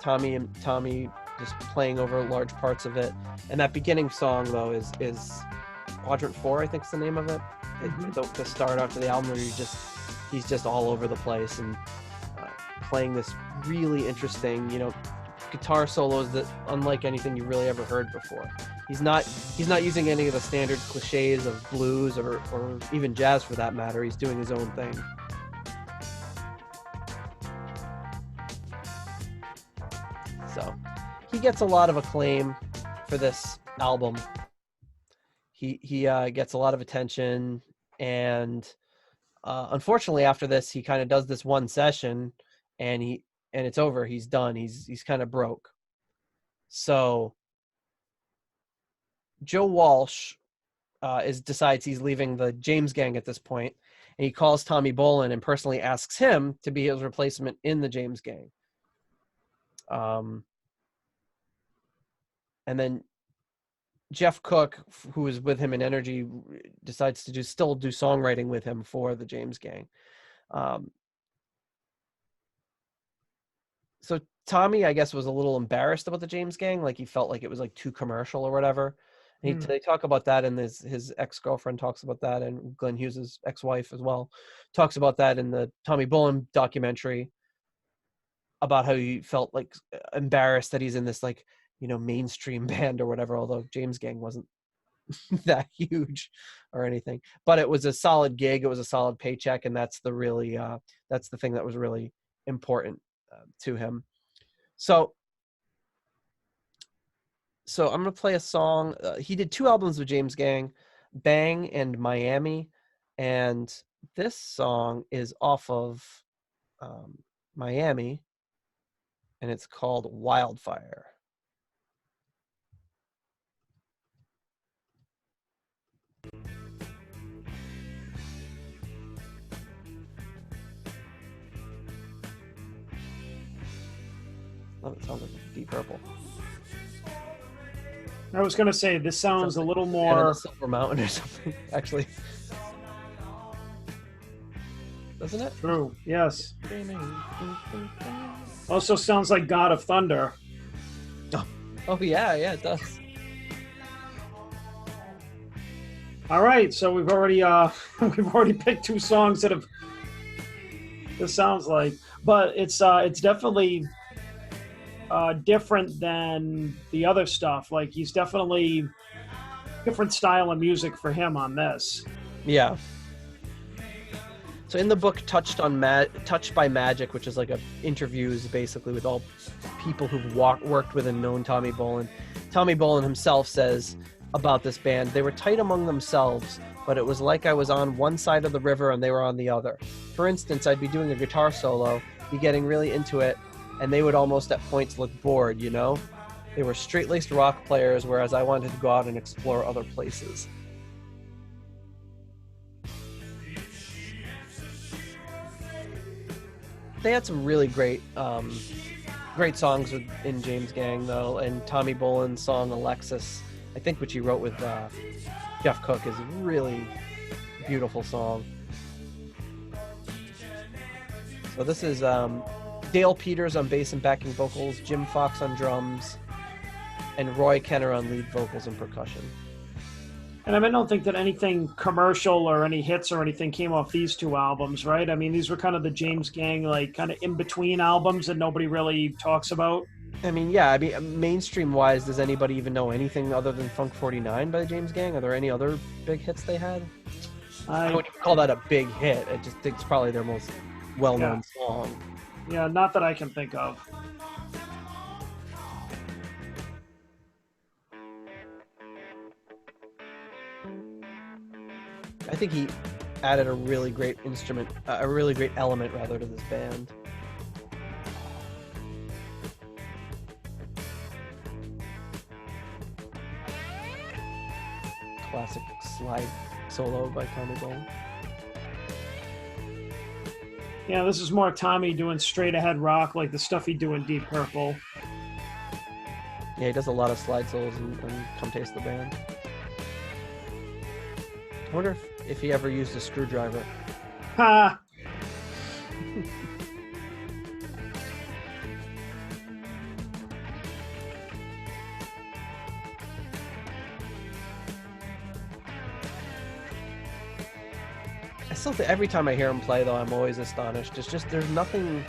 Tommy just playing over large parts of it. And that beginning song though is Quadrant 4, I think is the name of it. The start after the album where he's just all over the place and playing this really interesting, you know, guitar solos that unlike anything you really ever heard before. He's not using any of the standard cliches of blues or even jazz for that matter. He's doing his own thing. So he gets a lot of acclaim for this album. He gets a lot of attention, and unfortunately after this he kind of does this one session and it's over. He's done. He's kind of broke. So Joe Walsh decides he's leaving the James Gang at this point, and he calls Tommy Bolin and personally asks him to be his replacement in the James Gang. And then Jeff Cook, who is with him in Energy, decides to still do songwriting with him for the James Gang. So Tommy, I guess, was a little embarrassed about the James Gang. Like he felt like it was like too commercial or whatever. And they talk about that, and his ex-girlfriend talks about that, and Glenn Hughes' ex-wife as well talks about that in the Tommy Bolin documentary, about how he felt like embarrassed that he's in this, like, you know, mainstream band or whatever, although James Gang wasn't that huge or anything. But it was a solid gig, it was a solid paycheck, and that's the really that's the thing that was really important to him. So I'm going to play a song. He did 2 albums with James Gang, Bang and Miami. And this song is off of Miami, and it's called Wildfire. Oh, it sounds like Deep Purple. I was gonna say this sounds a little Man more on the Silver Mountain or something. Actually, doesn't it? true. Yes. Also sounds like God of Thunder. Oh yeah, it does. All right, so we've already picked 2 songs that have. This sounds like, but it's definitely different than the other stuff. Like he's definitely different style of music for him on this. Yeah. So in the book, Touched by Magic, which is like interviews basically with all people who've worked with and known Tommy Bolin. Tommy Bolin himself says about this band, they were tight among themselves, but it was like I was on one side of the river and they were on the other. For instance, I'd be doing a guitar solo, be getting really into it, and they would almost at points look bored, you know? They were straight-laced rock players, whereas I wanted to go out and explore other places. They had some really great songs in James Gang, though, and Tommy Bolin's song Alexis, I think, which he wrote with Jeff Cook, is a really beautiful song. So this is Dale Peters on bass and backing vocals, Jim Fox on drums, and Roy Kenner on lead vocals and percussion. And I don't think that anything commercial or any hits or anything came off these 2 albums, right? I mean, these were kind of the James Gang, like, kind of in-between albums that nobody really talks about. I mean, yeah, mainstream-wise, does anybody even know anything other than Funk 49 by the James Gang? Are there any other big hits they had? I wouldn't call that a big hit. I just think it's probably their most well-known song. Yeah, not that I can think of. I think he added a really great element rather to this band. Classic slide solo by Tommy Bolin. Yeah, this is more Tommy doing straight ahead rock, like the stuff he'd do in Deep Purple. Yeah, he does a lot of slide solos and Come Taste the Band. I wonder if he ever used a screwdriver. Ha! I still think every time I hear him play, though, I'm always astonished. It's just there's nothing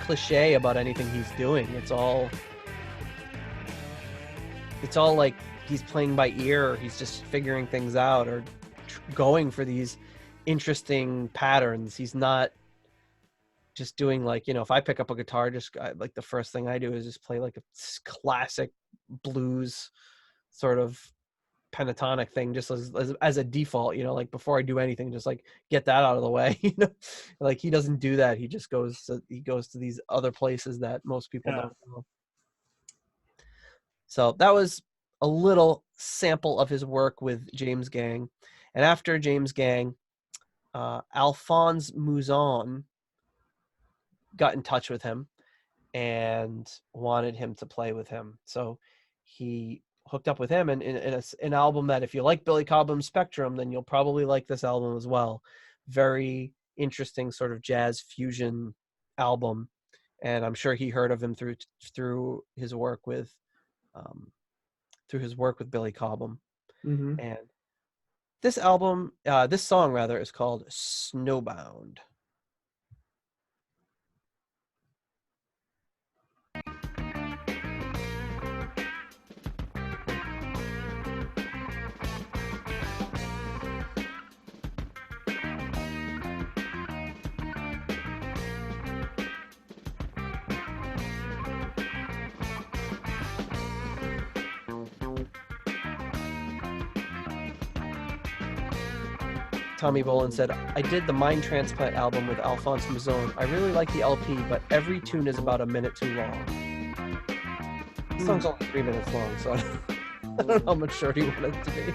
cliche about anything he's doing. It's all like he's playing by ear, or he's just figuring things out, or going for these interesting patterns. He's not just doing like, if I pick up a guitar, like the first thing I do is just play like a classic blues sort of pentatonic thing, just as a default, like before I do anything, just like get that out of the way. Like he doesn't do that. He just goes to these other places that most people don't know. So that was a little sample of his work with James Gang. And after James Gang, Alphonse Mouzon got in touch with him and wanted him to play with him. So he hooked up with him, and in an album that, if you like Billy Cobham's Spectrum, then you'll probably like this album as well. Very interesting sort of jazz fusion album, and I'm sure he heard of him through his work with Billy Cobham. Mm-hmm. And this song rather, is called Snowbound. Tommy Bolin said, I did the Mind Transplant album with Alphonse Mouzon. I really like the LP, but every tune is about a minute too long. The song's only 3 minutes long, so I don't know how much short he wanted it to be.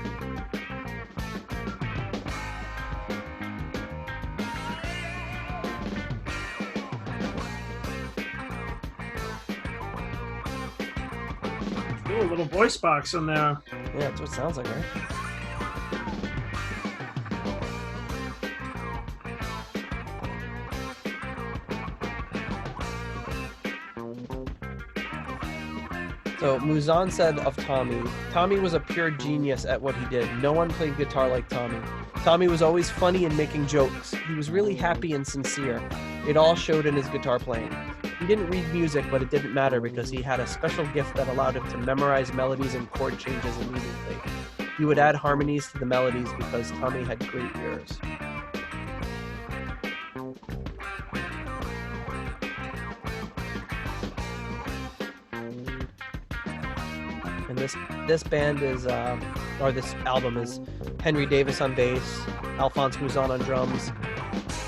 Do a little voice box in there. Yeah, that's what it sounds like, right? So Muzan said of Tommy was a pure genius at what he did. No one played guitar like Tommy. Tommy was always funny and making jokes. He was really happy and sincere. It all showed in his guitar playing. He didn't read music, but it didn't matter because he had a special gift that allowed him to memorize melodies and chord changes immediately. He would add harmonies to the melodies because Tommy had great ears. And this band is, or this album is Henry Davis on bass, Alphonse Mouzon on drums,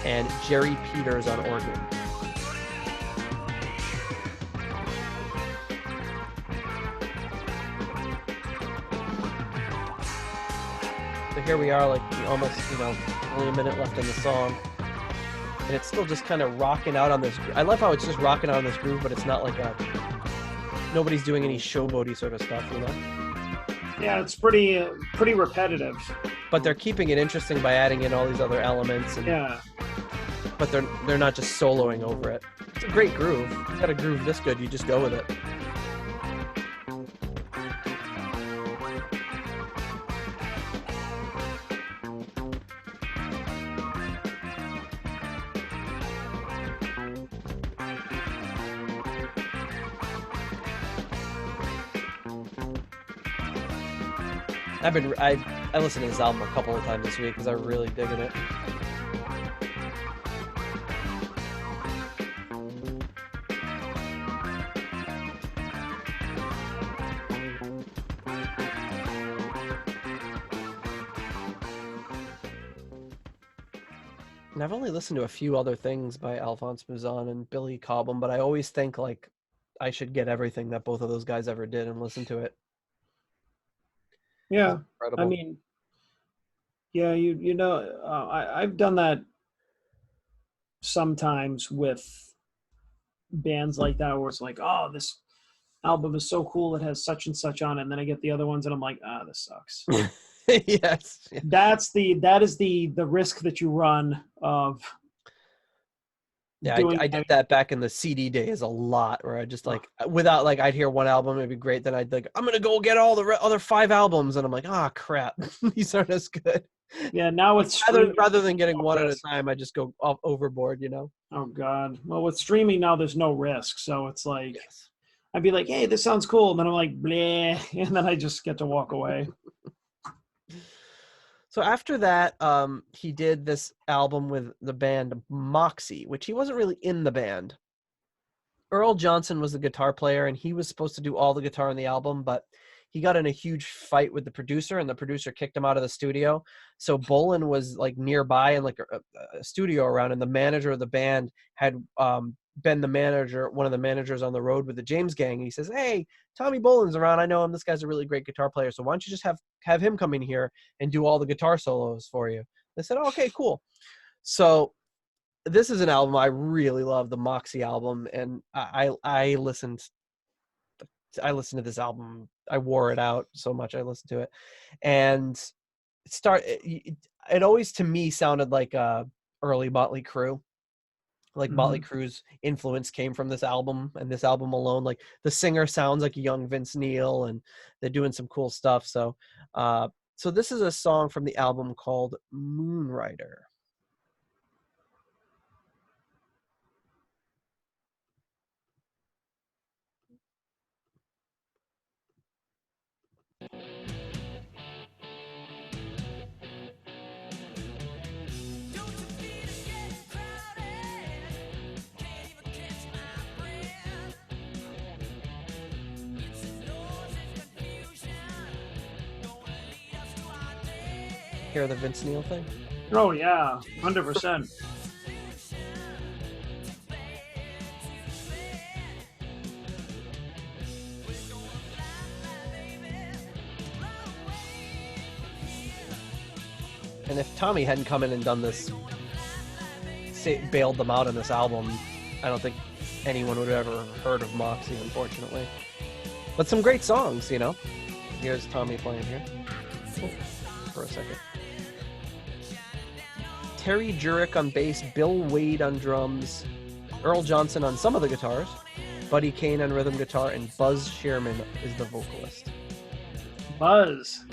and Jerry Peters on organ. So here we are, like almost, only a minute left in the song. And it's still just kind of rocking out on this. I love how it's just rocking out on this groove, but it's not like nobody's doing any showboaty sort of stuff, Yeah, it's pretty repetitive. But they're keeping it interesting by adding in all these other elements. And, yeah. But they're not just soloing over it. It's a great groove. You got a groove this good, you just go with it. I listened to this album a couple of times this week because I'm really digging it. And I've only listened to a few other things by Alphonse Mouzon and Billy Cobham, but I always think like I should get everything that both of those guys ever did and listen to it. Yeah, I mean, yeah, I've done that sometimes with bands like that where it's like, oh, this album is so cool, it has such and such on it, and then I get the other ones and I'm like, this sucks. Yes. That is the risk that you run of. Yeah, I did that back in the CD days a lot, where I just like, without like, I'd hear one album, it'd be great, then I'd like, I'm gonna go get all the other 5 albums, and I'm like, crap, these aren't as good. Yeah, now it's rather than getting one at a time, I just go overboard, Oh God. Well, with streaming now, there's no risk, so it's like, I'd be like, hey, this sounds cool, and then I'm like, bleh, and then I just get to walk away. So after that, he did this album with the band Moxie, which he wasn't really in the band. Earl Johnson was the guitar player, and he was supposed to do all the guitar on the album, but he got in a huge fight with the producer, and the producer kicked him out of the studio. So Bolin was like nearby in like a studio around, and the manager of the band had been one of the managers on the road with the James Gang. And he says, hey, Tommy Bolin's around. I know him. This guy's a really great guitar player. So why don't you just have him come in here and do all the guitar solos for you? They said, okay, cool. So this is an album I really love, the Moxie album. And I listened to this album. I wore it out so much. I listened to it. And it always to me sounded like early Motley Crue. Like Motley Crue's influence came from this album and this album alone. Like the singer sounds like a young Vince Neil, and they're doing some cool stuff. So, so this is a song from the album called Moonrider. Hear the Vince Neil thing? Oh yeah, 100%. And if Tommy hadn't come in and done this, bailed them out on this album, I don't think anyone would have ever heard of Moxie, unfortunately. But some great songs, you know. Here's Tommy playing here. Oh, for a second. Terry Jurek on bass, Bill Wade on drums, Earl Johnson on some of the guitars, Buddy Kane on rhythm guitar, and Buzz Sherman is the vocalist. Buzz.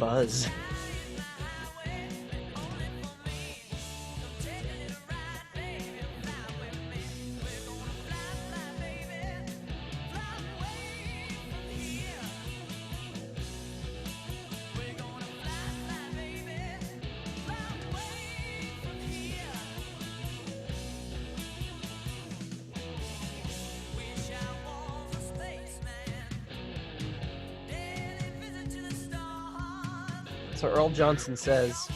So Earl Johnson says,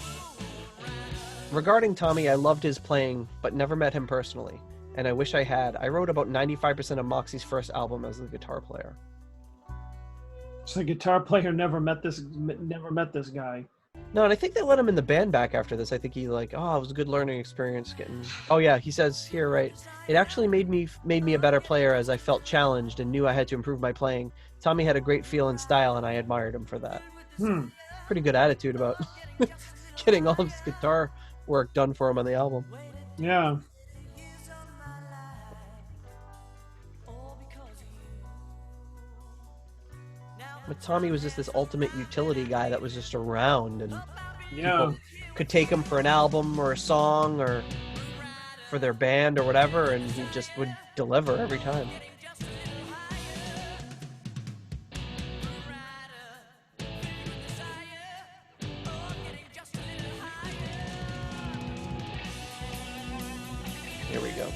regarding Tommy, I loved his playing, but never met him personally, and I wish I had. I wrote about 95% of Moxie's first album as a guitar player. So the guitar player never met this guy. No, and I think they let him in the band back after this. I think he it was a good learning experience getting. Oh yeah, he says here, right? It actually made me a better player as I felt challenged and knew I had to improve my playing. Tommy had a great feel and style, and I admired him for that. Pretty good attitude about getting all his guitar work done for him on the album. Yeah. But Tommy was just this ultimate utility guy that was just around, and people could take him for an album or a song or for their band or whatever, and he just would deliver every time. Here we go.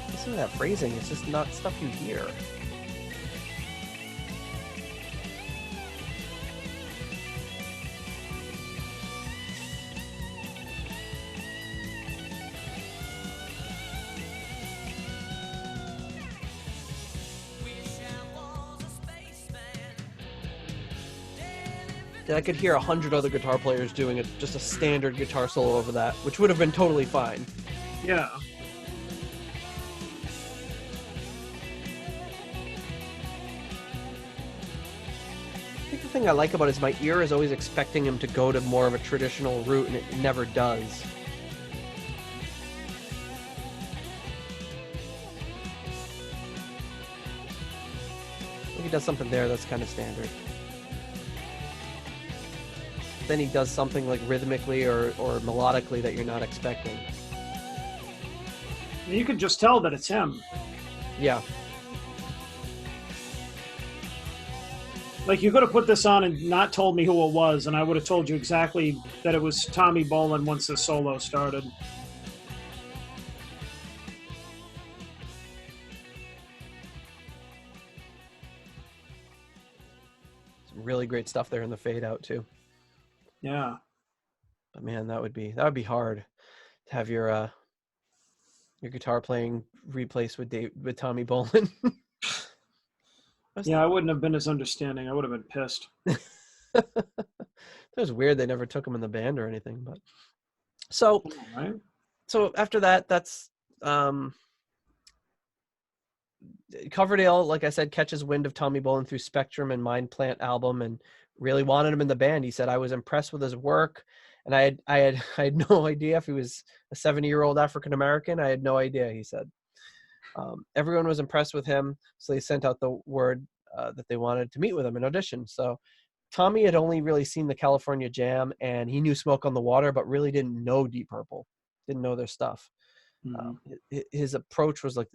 Listen to that phrasing. It's just not stuff you hear. I could hear 100 other guitar players doing just a standard guitar solo over that, which would have been totally fine. Yeah. I think the thing I like about it is my ear is always expecting him to go to more of a traditional route, and it never does. I think he does something there that's kind of standard. Then he does something like rhythmically or melodically that you're not expecting. You could just tell that it's him. Yeah. Like, you could have put this on and not told me who it was, and I would have told you exactly that it was Tommy Bolin once the solo started. Some really great stuff there in the fade out too. Yeah. But man, that would be hard to have your guitar playing replaced with Tommy Bolin. Yeah, I wouldn't have been as understanding. I would have been pissed. It was weird they never took him in the band or anything, but so right. So after that, that's Coverdale, like I said, catches wind of Tommy Bolin through Spectrum and Mind Plant album and really wanted him in the band. He said, I was impressed with his work, and I had no idea if he was a 70-year-old African-American. I had no idea, he said. Everyone was impressed with him, so they sent out the word that they wanted to meet with him and audition. So Tommy had only really seen the California Jam, and he knew Smoke on the Water, but really didn't know Deep Purple, didn't know their stuff. His approach was like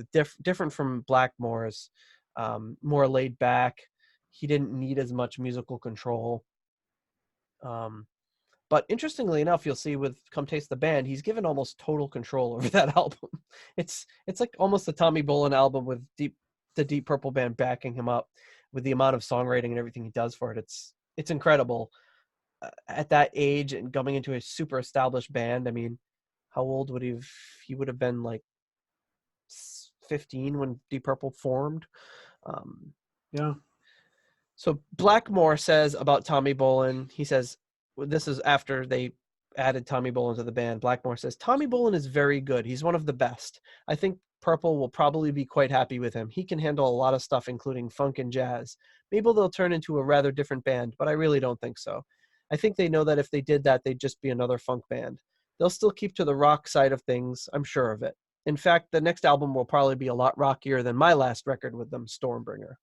different from Blackmore's, more laid back. He didn't need as much musical control. But interestingly enough, you'll see with Come Taste the Band, he's given almost total control over that album. It's like almost the Tommy Bolin album with the Deep Purple band backing him up with the amount of songwriting and everything he does for it. It's incredible. At that age and coming into a super established band, I mean, how old would he would have been like 15 when Deep Purple formed. Yeah. So Blackmore says about Tommy Bolin, he says, this is after they added Tommy Bolin to the band. Blackmore says, Tommy Bolin is very good. He's one of the best. I think Purple will probably be quite happy with him. He can handle a lot of stuff, including funk and jazz. Maybe they'll turn into a rather different band, but I really don't think so. I think they know that if they did that, they'd just be another funk band. They'll still keep to the rock side of things, I'm sure of it. In fact, the next album will probably be a lot rockier than my last record with them, Stormbringer.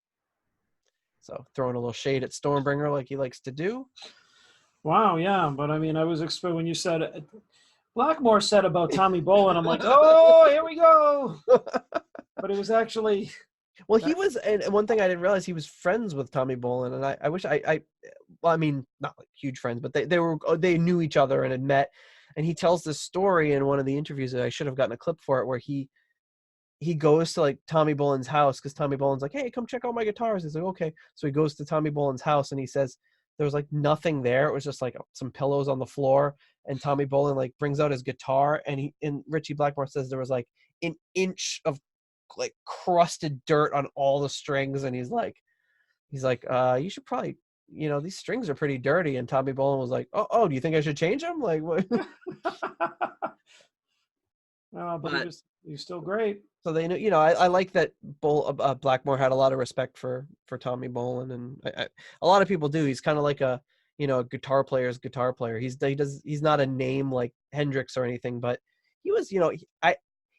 So throwing a little shade at Stormbringer like he likes to do. Wow, yeah, but I mean, I was expecting when you said Blackmore said about Tommy Bolin, I'm like, oh, here we go. But it was actually. Well, he was, and one thing I didn't realize, he was friends with Tommy Bolin, and I wish well, I mean, not like huge friends, but they knew each other and had met. And he tells this story in one of the interviews that I should have gotten a clip for it, where he goes to like Tommy Bolin's house because Tommy Bolin's like, hey, come check out my guitars. He's like, okay. So he goes to Tommy Bolin's house and he says there was like nothing there. It was just like some pillows on the floor. And Tommy Bolin like brings out his guitar, and Richie Blackmore says there was like an inch of like crusted dirt on all the strings. And he's like, you should probably, these strings are pretty dirty. And Tommy Bolin was like, oh, do you think I should change them? Like, what? But he was still great. So they knew, I like that Blackmore had a lot of respect for Tommy Bolin, and a lot of people do. He's kind of like a guitar player's guitar player. He's not a name like Hendrix or anything, but he was,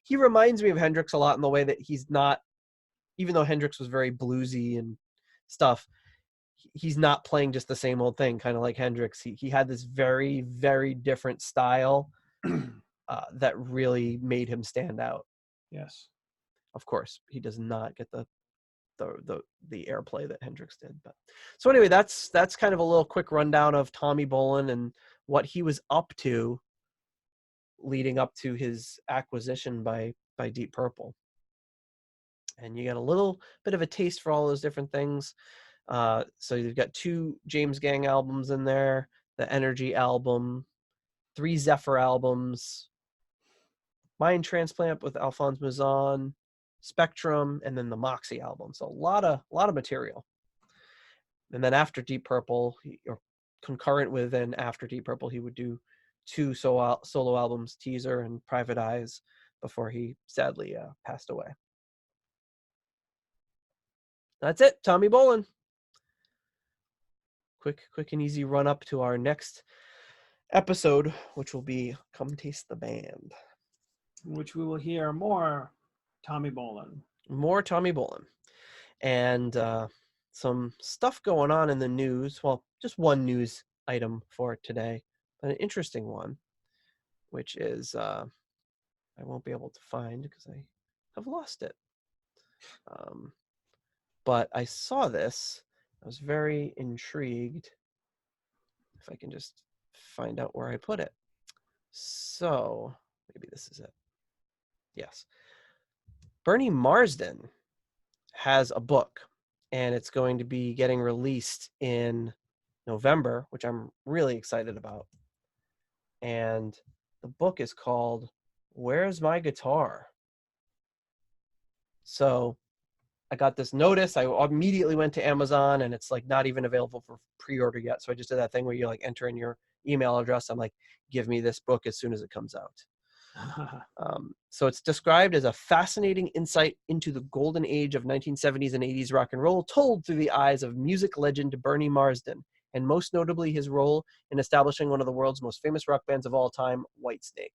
he reminds me of Hendrix a lot in the way that he's not, even though Hendrix was very bluesy and stuff, he's not playing just the same old thing, kind of like Hendrix. He had this very, very different style that really made him stand out. Yes. Of course, he does not get the airplay that Hendrix did. But so anyway, that's kind of a little quick rundown of Tommy Bolin and what he was up to leading up to his acquisition by Deep Purple. And you got a little bit of a taste for all those different things. So you've got 2 James Gang albums in there, the Energy album, 3 Zephyr albums, Mind Transplant with Alphonse Mouzon, Spectrum, and then the Moxie album. So a lot of material. And then after Deep Purple, or concurrent with and after Deep Purple, he would do 2 solo albums, Teaser and Private Eyes, before he sadly passed away. That's it, Tommy Bolin. Quick and easy run up to our next episode, which will be Come Taste the Band, which we will hear more Tommy Bolin. More Tommy Bolin. And some stuff going on in the news. Well, just one news item for today, but an interesting one, which is I won't be able to find because I have lost it. But I saw this. I was very intrigued. If I can just find out where I put it. So maybe this is it. Yes. Bernie Marsden has a book, and it's going to be getting released in November, which I'm really excited about. And the book is called Where's My Guitar? So I got this notice. I immediately went to Amazon, and it's like not even available for pre-order yet. So I just did that thing where you like enter in your email address. I'm like, give me this book as soon as it comes out. So it's described as a fascinating insight into the golden age of 1970s and 80s rock and roll, told through the eyes of music legend Bernie Marsden, and most notably his role in establishing one of the world's most famous rock bands of all time, Whitesnake.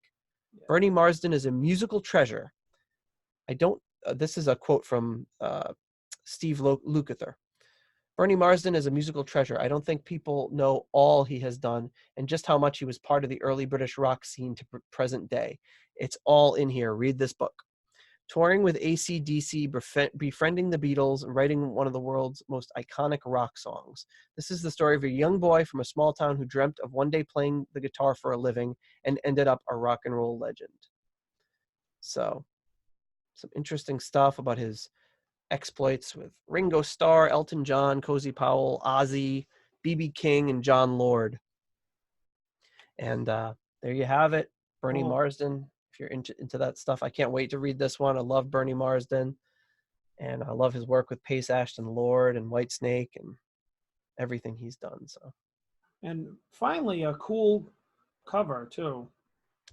Yeah. Bernie Marsden is a musical treasure. This is a quote from Steve Lukather. Bernie Marsden is a musical treasure. I don't think people know all he has done and just how much he was part of the early British rock scene to present day. It's all in here. Read this book. Touring with AC/DC, befriending the Beatles, and writing one of the world's most iconic rock songs. This is the story of a young boy from a small town who dreamt of one day playing the guitar for a living and ended up a rock and roll legend. So, some interesting stuff about his exploits with Ringo Starr, Elton John, Cozy Powell, Ozzy, B.B. King, and John Lord. And there you have it, Bernie Marsden. If you're into that stuff, I can't wait to read this one. I love Bernie Marsden, and I love his work with Pace Ashton Lord and Whitesnake and everything he's done. So And finally, a cool cover too.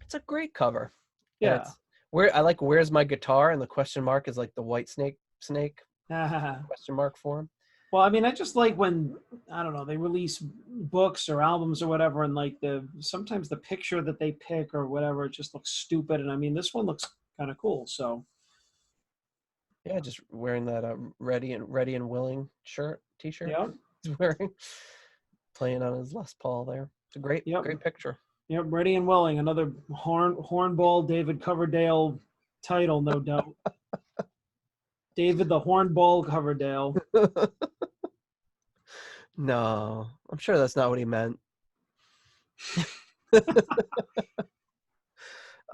It's a great cover. Yeah. It's where I like "Where's my guitar?" and the question mark is like the white snake question mark form. Well, I mean, I just like when, I don't know, they release books or albums or whatever, and like sometimes the picture that they pick or whatever, it just looks stupid. And I mean, this one looks kind of cool. So Yeah, just wearing that ready and willing t-shirt. yeah, He's wearing, playing on his Les Paul there. It's a great picture. Yep, Ready and Willing, another hornball David Coverdale title, no doubt. David the Hornball Coverdale. No, I'm sure that's not what he meant.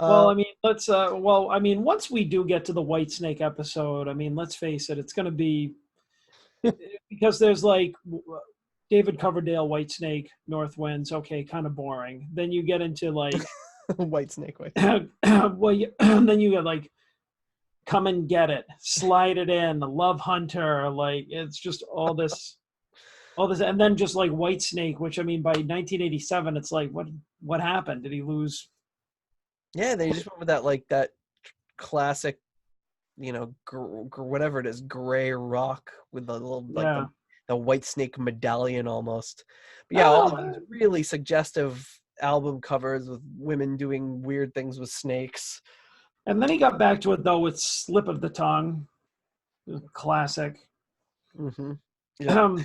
Well, I mean, let's. Well, I mean, once we do get to the White Snake episode, I mean, let's face it, it's going to be because there's like David Coverdale, White Snake, North Winds. Okay, kind of boring. Then you get into like White Snake. Well, then you get like Come and Get It, Slide It In, The Love Hunter. Like it's just all this, and then just like White Snake, which I mean, by 1987, it's like what happened? Did he lose? Yeah, they just went with that classic, whatever it is, gray rock with the little the White Snake medallion almost. But yeah, all these really suggestive album covers with women doing weird things with snakes. And then he got back to it though with Slip of the Tongue, classic. Mm-hmm. Yeah.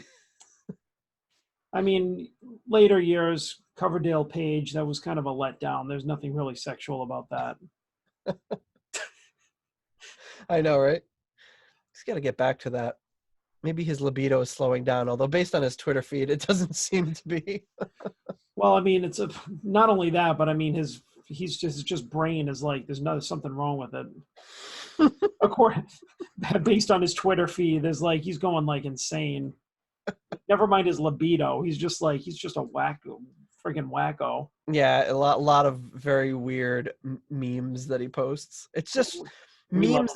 I mean, later years, Coverdale Page, that was kind of a letdown. There's nothing really sexual about that. I know, right? He's got to get back to that. Maybe his libido is slowing down, although based on his Twitter feed, it doesn't seem to be. Well, I mean, it's not only that, but I mean, his just brain is like, there's something wrong with it. According, based on his Twitter feed, there's like, he's going like insane. Never mind his libido. He's just a freaking wacko. Yeah, a lot of very weird memes that he posts. It's just memes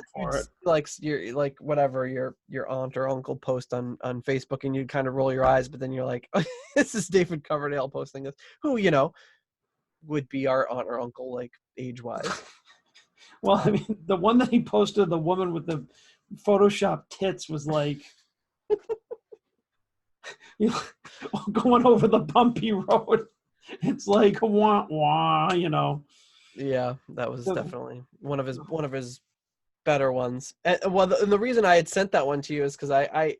like your aunt or uncle post on Facebook, and you kind of roll your eyes, but then you're like, oh, this is David Coverdale posting this, who would be our aunt or uncle, like age-wise. Well, I mean, the one that he posted, the woman with the Photoshop tits, was like going over the bumpy road. It's like wah wah, Yeah, that was definitely one of his better ones. And the reason I had sent that one to you is because I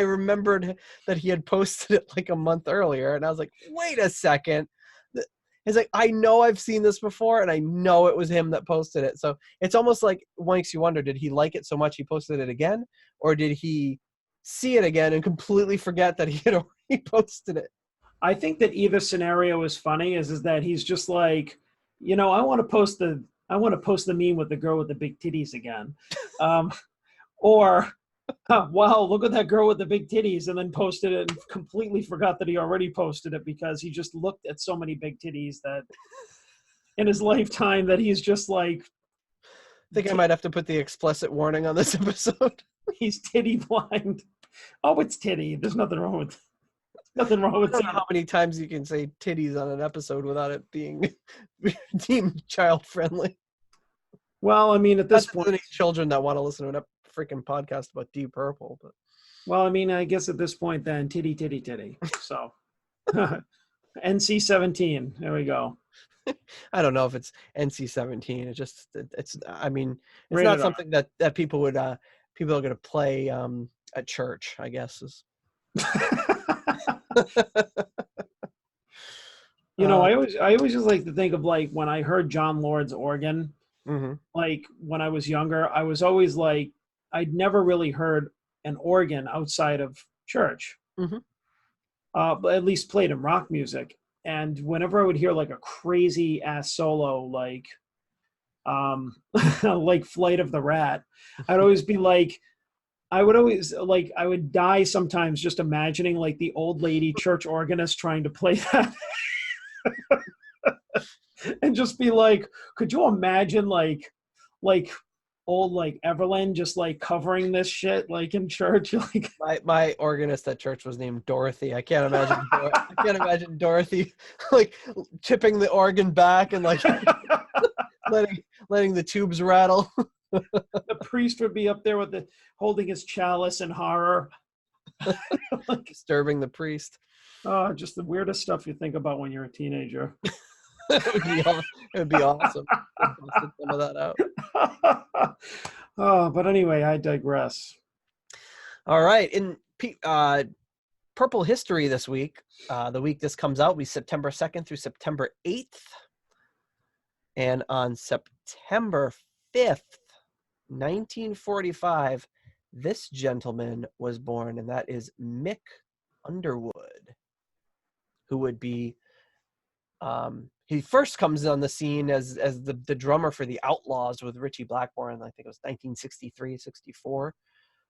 remembered that he had posted it like a month earlier, and I was like, wait a second. He's like, I know I've seen this before, and I know it was him that posted it. So it's almost like makes you wonder, did he like it so much he posted it again, or did he see it again and completely forget that he had already posted it? I think that either scenario is funny. Is that he's just like, I want to post the meme with the girl with the big titties again, or wow, look at that girl with the big titties, and then posted it and completely forgot that he already posted it because he just looked at so many big titties that in his lifetime that he's just like. I think I might have to put the explicit warning on this episode. He's titty blind. Oh, it's titty. There's nothing wrong with. Nothing wrong with. I don't know how many times you can say titties on an episode without it being deemed child friendly. Well, I mean, at this point, any children that want to listen to a freaking podcast about Deep Purple, but. Well, I mean, I guess at this point, then titty. So, NC-17. There we go. I don't know if it's NC-17. It's. I mean, it's Rated not R. something that people are going to play at church, I guess. I always just like to think of like when I heard John Lord's organ, mm-hmm. like when I was younger, I was always like, I'd never really heard an organ outside of church, mm-hmm. But at least played in rock music. And whenever I would hear like a crazy ass solo, like like Flight of the Rat, I'd always be like, I would die sometimes just imagining like the old lady church organist trying to play that. And just be like, could you imagine like old like Everland just like covering this shit like in church. Like My organist at church was named Dorothy. I can't imagine. I can't imagine Dorothy like chipping the organ back and like letting the tubes rattle. the priest would be up there with the holding his chalice in horror. Like, disturbing the priest. oh, just the weirdest stuff you think about when you're a teenager. It would be awesome. Busted some of that out. Oh, but anyway, I digress. All right. In Purple history this week, the week this comes out, will be September 2nd through September 8th. And on September 5th, 1945, this gentleman was born, and that is Mick Underwood, who would be he first comes on the scene as the drummer for the Outlaws with Ritchie Blackmore, and I think it was 1963, 64.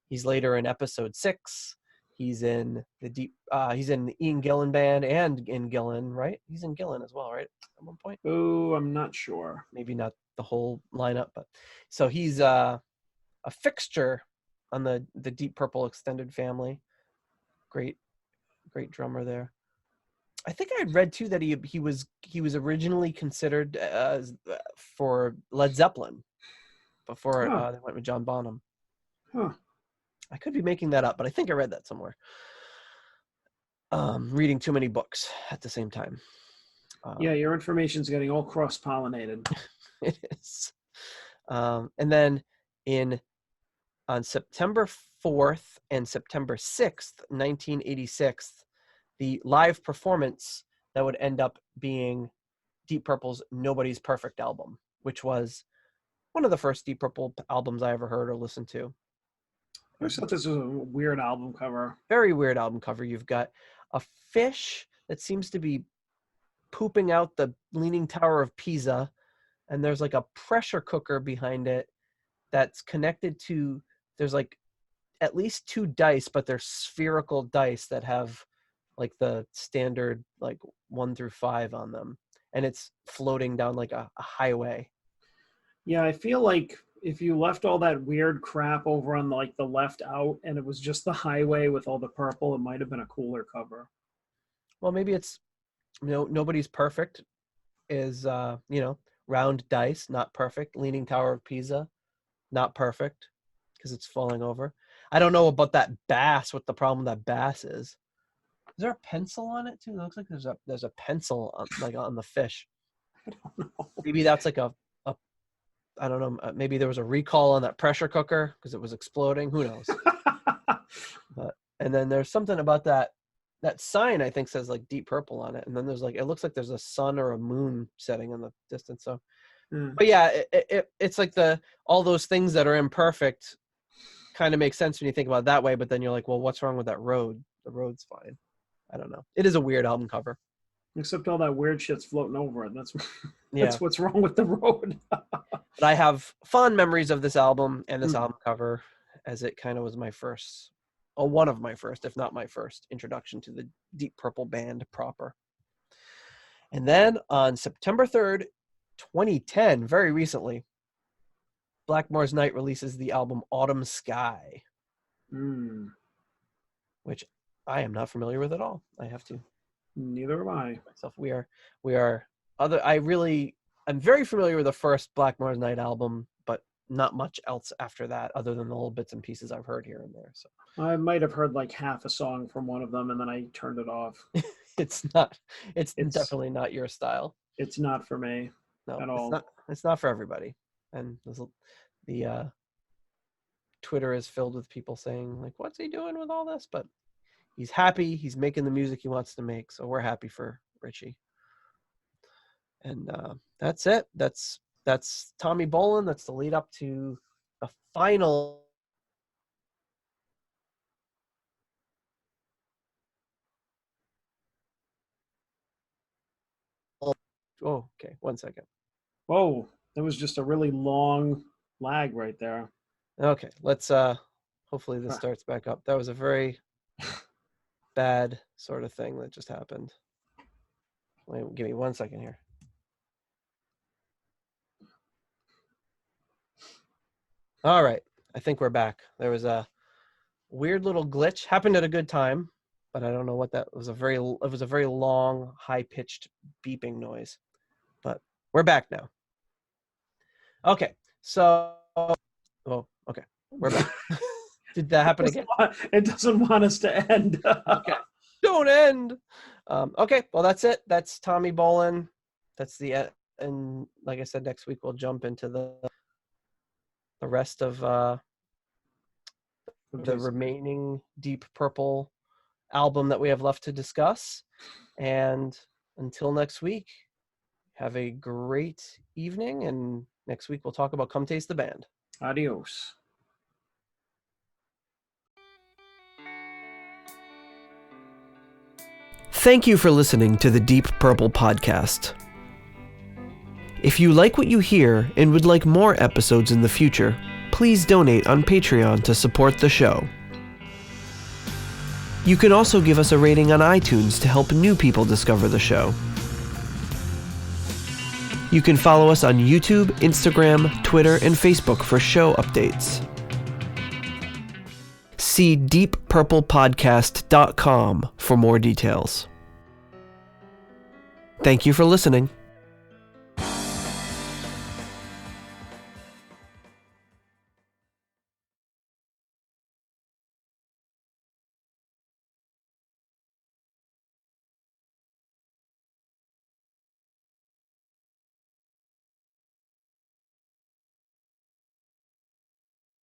He's later in episode 6. He's in he's in the Ian Gillan band and in Gillan, right? He's in Gillan as well, right? At one point. Oh, I'm not sure. Maybe not the whole lineup, but so he's a fixture on the Deep Purple extended family. Great drummer there. I think I had read too that he was originally considered for Led Zeppelin before they went with John Bonham. Huh. I could be making that up, but I think I read that somewhere. Reading too many books at the same time. Yeah, your information's getting all cross-pollinated. It is. And then on September 4th and September 6th, 1986, the live performance that would end up being Deep Purple's Nobody's Perfect album, which was one of the first Deep Purple albums I ever heard or listened to. I just thought this was a weird album cover. Very weird album cover. You've got a fish that seems to be pooping out the Leaning Tower of Pisa, and there's like a pressure cooker behind it that's connected to, there's like at least 2 dice, but they're spherical dice that have like the standard like 1 through 5 on them, and it's floating down like a highway. Yeah, I feel like if you left all that weird crap over on like the left out and it was just the highway with all the purple, it might have been a cooler cover. Well, maybe it's, Nobody's Perfect is round dice, not perfect. Leaning Tower of Pisa, not perfect because it's falling over. I don't know about that bass, what the problem with that bass is. Is there a pencil on it too? It looks like there's a pencil on the fish. I don't know. Maybe that's like a I don't know. Maybe there was a recall on that pressure cooker because it was exploding. Who knows? And then there's something about that sign, I think, says like Deep Purple on it. And then there's like, it looks like there's a sun or a moon setting in the distance. So, But yeah, it's like all those things that are imperfect kind of make sense when you think about it that way. But then you're like, well, what's wrong with that road? The road's fine. I don't know. It is a weird album cover. Except all that weird shit's floating over it. That's Yeah. what's wrong with the road. But I have fond memories of this album and this album cover, as it kind of was one of my first, if not my first, introduction to the Deep Purple band proper. And then on September 3rd, 2010, very recently, Blackmore's Night releases the album Autumn Sky, which I am not familiar with at all. I have to. Neither am I. Myself. We are other. I'm very familiar with the first Blackmore's Night album, but not much else after that, other than the little bits and pieces I've heard here and there. So I might have heard like half a song from one of them, and then I turned it off. It's definitely not your style. It's not for me. No, at all. It's not for everybody. And the Twitter is filled with people saying like, "What's he doing with all this?" But he's happy. He's making the music he wants to make. So we're happy for Ritchie. And that's it. That's Tommy Bolin. That's the lead up to the final. Oh, okay. 1 second. Whoa, that was just a really long lag right there. Okay, let's hopefully this starts back up. That was a very bad sort of thing that just happened. Wait, give me 1 second here. All right. I think we're back. There was a weird little glitch. Happened at a good time, but I don't know what that was. It was a very long, high-pitched beeping noise. But we're back now. Okay. So, okay. We're back. Did that happen again? It doesn't want us to end. Okay. Don't end. Okay. Well, that's it. That's Tommy Bolin. That's the and like I said, next week we'll jump into the rest of the remaining Deep Purple album that we have left to discuss. And until next week, have a great evening. And next week we'll talk about Come Taste the Band. Adios. Thank you for listening to the Deep Purple podcast. If you like what you hear and would like more episodes in the future, please donate on Patreon to support the show. You can also give us a rating on iTunes to help new people discover the show. You can follow us on YouTube, Instagram, Twitter, and Facebook for show updates. See deeppurplepodcast.com for more details. Thank you for listening.